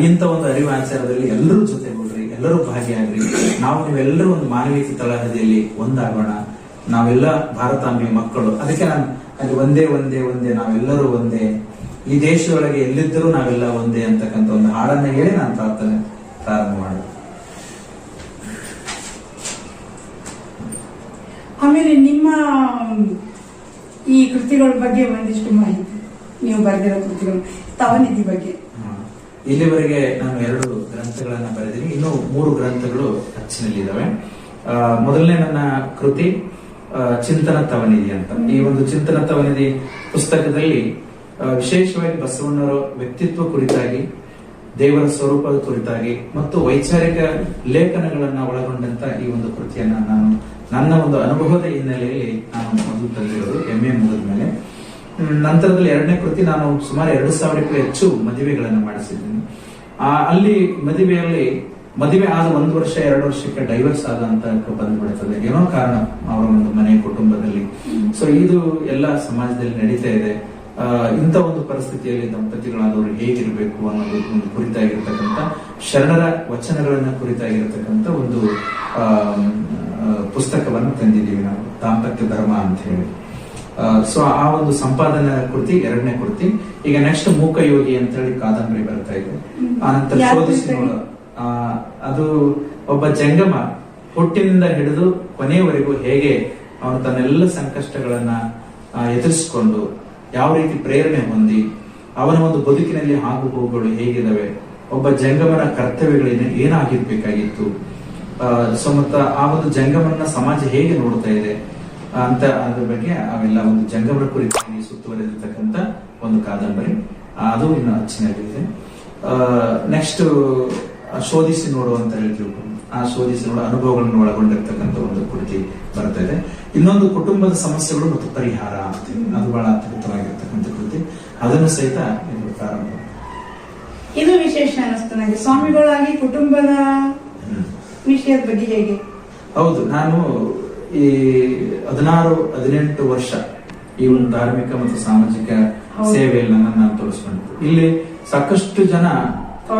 ಇಂಥ ಒಂದು ಅರಿವಾಚಾರದಲ್ಲಿ ಎಲ್ಲರೂ ಜೊತೆಗೂಡ್ರಿ, ಎಲ್ಲರೂ ಭಾಗಿಯಾಗ್ರಿ. ನೀವೆಲ್ಲರೂ ಒಂದು ಮಾನವೀಯ ತಳಹದಿಯಲ್ಲಿ ಒಂದಾಗೋಣ. ನಾವೆಲ್ಲ ಭಾರತಾಂಬೆಯ ಮಕ್ಕಳು. ಅದಕ್ಕೆ ನಾನು ಅಲ್ಲಿ ಒಂದೇ ಒಂದೇ ಒಂದೇ, ನಾವೆಲ್ಲರೂ ಒಂದೇ, ಈ ದೇಶದೊಳಗೆ ಎಲ್ಲಿದ್ದರೂ ನಾವೆಲ್ಲ ಒಂದೇ ಅಂತಕ್ಕಂಥ ಒಂದು ಹಾಡನ್ನ ಹೇಳಿ ನಾನು ಪ್ರಾರ್ಥನೆ ಪ್ರಾರಂಭ ಮಾಡಿದೆ. ಆಮೇಲೆ ನಿಮ್ಮ ಈ ಕೃತಿಗಳ ಬಗ್ಗೆ ಒಂದಿಷ್ಟು ಮಾಹಿತಿ, ನೀವು ಬರೆದಿರೋ ಕೃತಿಗಳು, ತವನಿಧಿ ಬಗ್ಗೆ. ಇಲ್ಲಿವರೆಗೆ ನಾನು 2 ಗ್ರಂಥಗಳನ್ನ ಬರೆದಿನಿ, ಇನ್ನೂ 3 ಗ್ರಂಥಗಳು ಅಚ್ಚಿನಲ್ಲಿದ್ದಾವೆ. ಮೊದಲನೇ ನನ್ನ ಕೃತಿ ಚಿಂತನ ತವನಿಧಿ ಅಂತ. ಈ ಒಂದು ಚಿಂತನ ತವನಿಧಿ ಪುಸ್ತಕದಲ್ಲಿ ವಿಶೇಷವಾಗಿ ಬಸವಣ್ಣವರ ವ್ಯಕ್ತಿತ್ವ ಕುರಿತಾಗಿ, ದೇವರ ಸ್ವರೂಪದ ಕುರಿತಾಗಿ ಮತ್ತು ವೈಚಾರಿಕ ಲೇಖನಗಳನ್ನ ಒಳಗೊಂಡಂತ ಈ ಒಂದು ಕೃತಿಯನ್ನ ನಾನು ನನ್ನ ಒಂದು ಅನುಭವದ ಹಿನ್ನೆಲೆಯಲ್ಲಿ ನಾನು ಮೊದಲು ತಂದಿರೋದು, MA ಮುಗಿದ ಮೇಲೆ. ನಂತರದಲ್ಲಿ 2ನೇ ಕೃತಿ ನಾನು ಸುಮಾರು 2000ಕ್ಕೂ ಹೆಚ್ಚು ಮದುವೆಗಳನ್ನು ಮಾಡಿಸಿದ್ದೀನಿ. ಅಲ್ಲಿ ಮದುವೆ ಆದ 1 ವರ್ಷ 2 ವರ್ಷಕ್ಕೆ ಡೈವರ್ಸ್ ಆದ ಅಂತ ಬಂದ್ಬಿಡ್ತದೆ, ಏನೋ ಕಾರಣ ಅವರ ಒಂದು ಮನೆ ಕುಟುಂಬದಲ್ಲಿ. ಸೊ ಇದು ಎಲ್ಲ ಸಮಾಜದಲ್ಲಿ ನಡೀತಾ ಇದೆ. ಇಂಥ ಒಂದು ಪರಿಸ್ಥಿತಿಯಲ್ಲಿ ದಂಪತಿಗಳಾದವರು ಹೇಗಿರಬೇಕು ಅನ್ನೋದು ಒಂದು ಕುರಿತಾಗಿರ್ತಕ್ಕಂಥ ಶರಣರ ವಚನಗಳನ್ನ ಕುರಿತಾಗಿರ್ತಕ್ಕಂಥ ಒಂದು ಪುಸ್ತಕವನ್ನು ತಂದಿದ್ದೀವಿ ನಾವು, ದಾಂಪತ್ಯ ಧರ್ಮ ಅಂತ ಹೇಳಿ. ಸೊ ಆ ಒಂದು ಸಂಪಾದನೆ ಕೃತಿ ಎರಡನೇ ಕೃತಿ. ಈಗ ನೆಕ್ಸ್ಟ್ ಮೂಕ ಯೋಗಿ ಅಂತ ಹೇಳಿ ಕಾದಂಬರಿ ಬರ್ತಾ ಇದೆ. ಆನಂತರ ಯಾವ ಶೋಧಿಸಿ ಪುಸ್ತಕ? ನೋಡು. ಅದು ಒಬ್ಬ ಜಂಗಮ ಹುಟ್ಟಿನಿಂದ ಹಿಡಿದು ಕೊನೆಯವರೆಗೂ ಹೇಗೆ ಅವನು ತನ್ನೆಲ್ಲ ಸಂಕಷ್ಟಗಳನ್ನ ಎದುರಿಸಿಕೊಂಡು ಯಾವ ರೀತಿ ಪ್ರೇರಣೆ ಹೊಂದಿ ಅವನ ಒಂದು ಬದುಕಿನಲ್ಲಿ ಆಗು ಹೋಗುಗಳು ಹೇಗಿದಾವೆ, ಒಬ್ಬ ಜಂಗಮನ ಕರ್ತವ್ಯಗಳು ಏನಾಗಿರ್ಬೇಕಾಗಿತ್ತು, ಸೊ ಮತ್ತ ಆ ಒಂದು ಜಂಗಮನ ಸಮಾಜ ಹೇಗೆ ನೋಡ್ತಾ ಇದೆ ಅಂತ ಅದ್ರ ಬಗ್ಗೆ ಅವೆಲ್ಲ ಒಂದು ಜಂಗಮನ ಕುರಿತಾಗಿ ಸುತ್ತುವರೆದಿರ್ತಕ್ಕಂಥ ಒಂದು ಕಾದಂಬರಿ. ಅದು ಇನ್ನು ಅಚ್ಚನಾಗಿದೆ. ನೆಕ್ಸ್ಟ್ ಶೋಧಿಸಿ ನೋಡು ಅಂತ ಹೇಳಿ ತಿಳ್ಕೊಂಡು ಆ ಶೋಧಿಸಿ ನೋಡು ಅನುಭವಗಳನ್ನು ಒಳಗೊಂಡಿರ್ತಕ್ಕಂಥ ಒಂದು ಕೃತಿ ಬರ್ತಾ ಇದೆ. ಇನ್ನೊಂದು ಕುಟುಂಬದ ಸಮಸ್ಯೆಗಳು ಮತ್ತು ಪರಿಹಾರ ಅಂತ ಅದು ಬಹಳ ಅತ್ಯುತ್ತಮವಾಗಿರ್ತಕ್ಕಂಥ ಕೃತಿ. ಅದನ್ನು ಸಹಿತ ಇದು ಪ್ರಾರಂಭ. ಇದು ವಿಶೇಷ ಅನಿಸ್ತು ನನಗೆ. ಸ್ವಾಮಿಗಳಾಗಿ ಕುಟುಂಬದ ವಿಷಯದ ಬಗ್ಗೆ ಹೇಗೆ? ಹೌದು, ನಾನು ಈ 16-18 ವರ್ಷ ಈ ಒಂದು ಧಾರ್ಮಿಕ ಮತ್ತು ಸಾಮಾಜಿಕ ಸೇವೆಯಲ್ಲಿ ನಾನು ತೋರಿಸ್ಕೊಂಡು ಇಲ್ಲಿ ಸಾಕಷ್ಟು ಜನ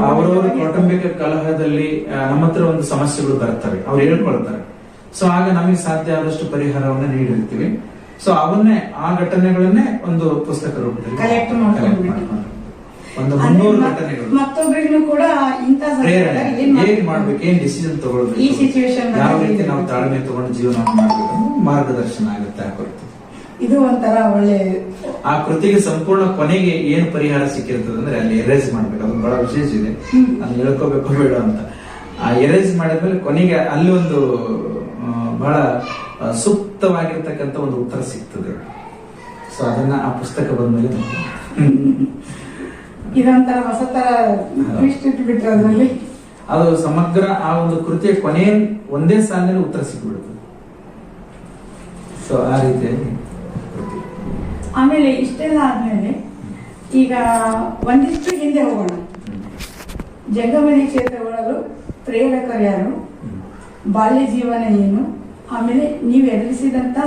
ಅವರವರ ಕೌಟುಂಬಿಕ ಕಲಹದಲ್ಲಿ ನಮ್ಮ ಹತ್ರ ಒಂದು ಸಮಸ್ಯೆಗಳು ಬರ್ತವೆ, ಅವ್ರು ಹೇಳ್ಕೊಳ್ತಾರೆ. ಸೊ ಆಗ ನಮಗೆ ಸಾಧ್ಯ ಆದಷ್ಟು ಪರಿಹಾರವನ್ನ ನೀಡಿರ್ತೀವಿ. ಸೊ ಅವನ್ನೇ ಆ ಘಟನೆಗಳನ್ನೇ ಒಂದು ಪುಸ್ತಕ ರೂಪದಲ್ಲಿ ಕಲೆಕ್ಟ್ ಮಾಡ್ಕೊಂಡು ಒಂದು 300 ಘಟನೆಗಳು ಮತ್ತೊಬ್ಬರಿಗೂ ಕೂಡ ಇಂಥ ಪ್ರೇರಣೆ ಹೇಗೆ ಮಾಡ್ಬೇಕು, ಏನ್ ಡಿಸಿಷನ್ ಈ ತಗೊಳ್ಬೇಕು, ಸಿಚುವೇಶನ್ ಯಾವ ರೀತಿ ನಾವು ತಾಳ್ಮೆ ತಗೊಂಡು ಜೀವನ ಮಾಡ್ಬೇಕು ಮಾರ್ಗದರ್ಶನ ಆಗುತ್ತೆ ಆ ಕುರಿತು. ಇದು ಒಂಥರ ಒಳ್ಳೆ ಆ ಕೃತಿಗೆ ಸಂಪೂರ್ಣ ಕೊನೆಗೆ ಏನು ಪರಿಹಾರ ಸಿಕ್ಕಿರ್ತದೆ ಅಂದ್ರೆ ಅಲ್ಲಿ ಎರೇಸ್ ಮಾಡ್ಬೇಕು. ಅದು ಬಹಳ ವಿಶೇಷ ಇದೆ, ಅದು ಹೇಳ್ಕೋಬೇಕು ಬೇಡ ಅಂತ. ಆ ಎರೇಸ್ ಮಾಡಿದ್ಮೇಲೆ ಕೊನೆಗೆ ಅಲ್ಲಿ ಒಂದು ಬಹಳ ಸೂಕ್ತವಾಗಿರ್ತಕ್ಕಂಥ ಒಂದು ಉತ್ತರ ಸಿಗ್ತದೆ. ಸೊ ಅದನ್ನ ಆ ಪುಸ್ತಕ ಬಂದ್ಮೇಲೆ ಇದೊಂಥರ ಹೊಸ ತರ ಬಿಟ್ರೆ ಅದರಲ್ಲಿ ಅದು ಸಮಗ್ರ ಆ ಒಂದು ಕೃತಿಯ ಕೊನೆಯ ಒಂದೇ ಸಾಲಿನಲ್ಲಿ ಉತ್ತರ ಸಿಕ್ಬಿಡುತ್ತದೆ. ಸೊ ಆ ರೀತಿಯಾಗಿ ಆಮೇಲೆ ಇಷ್ಟೆಲ್ಲ ಆದ್ಮೇಲೆ ಈಗ ಒಂದಿಷ್ಟು ಹಿಂದೆ ಹೋಗೋಣ. ಜಂಗಮಣಿ ಕ್ಷೇತ್ರಗಳು ಪ್ರೇರಕರು ಯಾರು, ಬಾಲ್ಯ ಜೀವನ ಏನು, ಆಮೇಲೆ ನೀವು ಎದುರಿಸಿದಂತ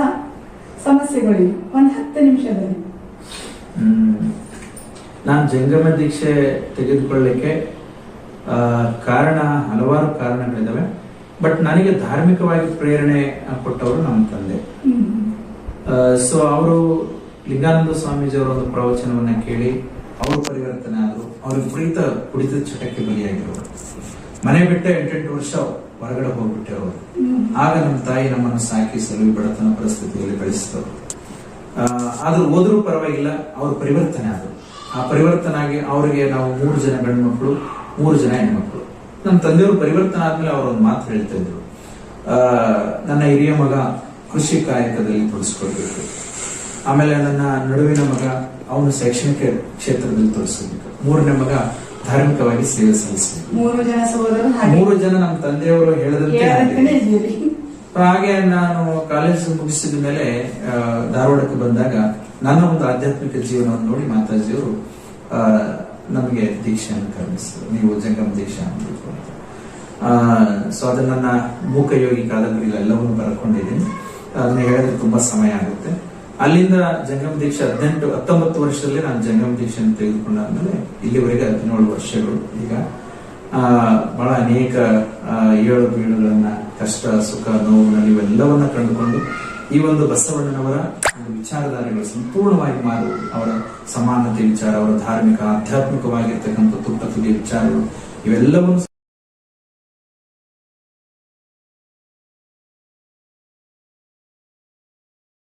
ಸಮಸ್ಯೆಗಳೇನು, ಒಂದು 10 ನಿಮಿಷದಲ್ಲಿ. ನಾನು ಜಂಗಮ ದೀಕ್ಷೆ ತೆಗೆದುಕೊಳ್ಳಲಿಕ್ಕೆ ಕಾರಣ ಹಲವಾರು ಕಾರಣಗಳಿದಾವೆ. ಬಟ್ ನನಗೆ ಧಾರ್ಮಿಕವಾಗಿ ಪ್ರೇರಣೆ ಕೊಟ್ಟವರು ನಮ್ಮ ತಂದೆ. ಸೊ ಅವರು ಲಿಂಗಾನಂದ ಸ್ವಾಮೀಜಿ ಅವರ ಒಂದು ಪ್ರವಚನವನ್ನ ಕೇಳಿ ಅವರು ಪರಿವರ್ತನೆ ಆದ್ರು. ಅವರು ಕುಡಿತದ ಚಟಕ್ಕೆ ಬಲಿಯಾಗಿರೋರು. ಮನೆ ಬಿಟ್ಟೆ 8 ವರ್ಷ ಹೊರಗಡೆ ಹೋಗ್ಬಿಟ್ಟೆ ಅವರು. ಆಗ ನಮ್ಮ ತಾಯಿ ನಮ್ಮನ್ನು ಸಾಕಿ ಸಲುವಿ ಬಡತನ ಪರಿಸ್ಥಿತಿಯಲ್ಲಿ ಬೆಳೆಸಿದವರು. ಆದ್ರೂ ಹೋದ್ರೂ ಪರವಾಗಿಲ್ಲ, ಅವರು ಪರಿವರ್ತನೆ ಆದ್ರು. ಆ ಪರಿವರ್ತನೆ ಆಗಿ ಅವರಿಗೆ ನಾವು 3 ಜನ ಗಂಡು ಮಕ್ಕಳು, 3 ಜನ ಹೆಣ್ಮಕ್ಳು. ನಮ್ಮ ತಂದೆಯವರು ಪರಿವರ್ತನೆ ಆದ್ಮೇಲೆ ಅವರು ಒಂದು ಮಾತು ಹೇಳ್ತಾ ಇದ್ರು, ನನ್ನ ಹಿರಿಯ ಮಗ ಕೃಷಿ ಕಾಯಕದಲ್ಲಿ ತೊಡಸ್ಕೊಳ್ಬೇಕು, ಆಮೇಲೆ ನನ್ನ ನಡುವಿನ ಮಗ ಅವನು ಶೈಕ್ಷಣಿಕ ಕ್ಷೇತ್ರದಲ್ಲಿ ತೊಡಸ್ಕೊಳ್ಬೇಕು, 3ನೇ ಮಗ ಧಾರ್ಮಿಕವಾಗಿ ಸೇವೆ ಸಲ್ಲಿಸಬೇಕು. 3 ಜನ ಸಹೋದರರು 3 ಜನ ನಮ್ಮ ತಂದೆಯವರು ಹೇಳದಂತೆ. ಹಾಗೆ ನಾನು ಕಾಲೇಜ್ ಮುಗಿಸಿದ ಮೇಲೆ ಧಾರವಾಡಕ್ಕೆ ಬಂದಾಗ ನನ್ನ ಒಂದು ಆಧ್ಯಾತ್ಮಿಕ ಜೀವನವನ್ನು ನೋಡಿ ಮಾತಾಜಿಯವರು ನಮಗೆ ದೀಕ್ಷೆಯನ್ನು ಕರುಣಿಸಿದರು. ನೀವು ಜಂಗಮ ದೀಕ್ಷೆ ಅಂತ. ಸೊ ಅದನ್ನ ನನ್ನ ಮೂಕಯೋಗಿ ಕಾದಂಬರಿ ಎಲ್ಲವನ್ನು ಬರ್ಕೊಂಡಿದ್ದೀನಿ. ಅದನ್ನ ಹೇಳಿದ್ರೆ ತುಂಬಾ ಸಮಯ ಆಗುತ್ತೆ. ಅಲ್ಲಿಂದ ಜಂಗಮ ದೀಕ್ಷೆ 19 ವರ್ಷದಲ್ಲಿ ನಾನು ಜಂಗಮ ದೀಕ್ಷೆಯನ್ನು ತೆಗೆದುಕೊಂಡಾದ್ಮೇಲೆ ಇಲ್ಲಿವರೆಗೆ 17 ವರ್ಷಗಳು. ಈಗ ಬಹಳ ಅನೇಕ ಏಳು ಬೀಳುಗಳನ್ನ, ಕಷ್ಟ ಸುಖ ನೋವುಗಳಲ್ಲಿ ಇವೆಲ್ಲವನ್ನ ಕಂಡುಕೊಂಡು ಈ ಒಂದು ಬಸವಣ್ಣನವರ ಒಂದು ವಿಚಾರಧಾರೆಗಳು ಸಂಪೂರ್ಣವಾಗಿ ಮಾರು, ಅವರ ಸಮಾನತೆ ವಿಚಾರ, ಅವರ ಧಾರ್ಮಿಕ ಆಧ್ಯಾತ್ಮಿಕವಾಗಿರ್ತಕ್ಕಂಥ ತುಟ್ಟ ತುದಿಯ ವಿಚಾರಗಳು ಇವೆಲ್ಲವನ್ನು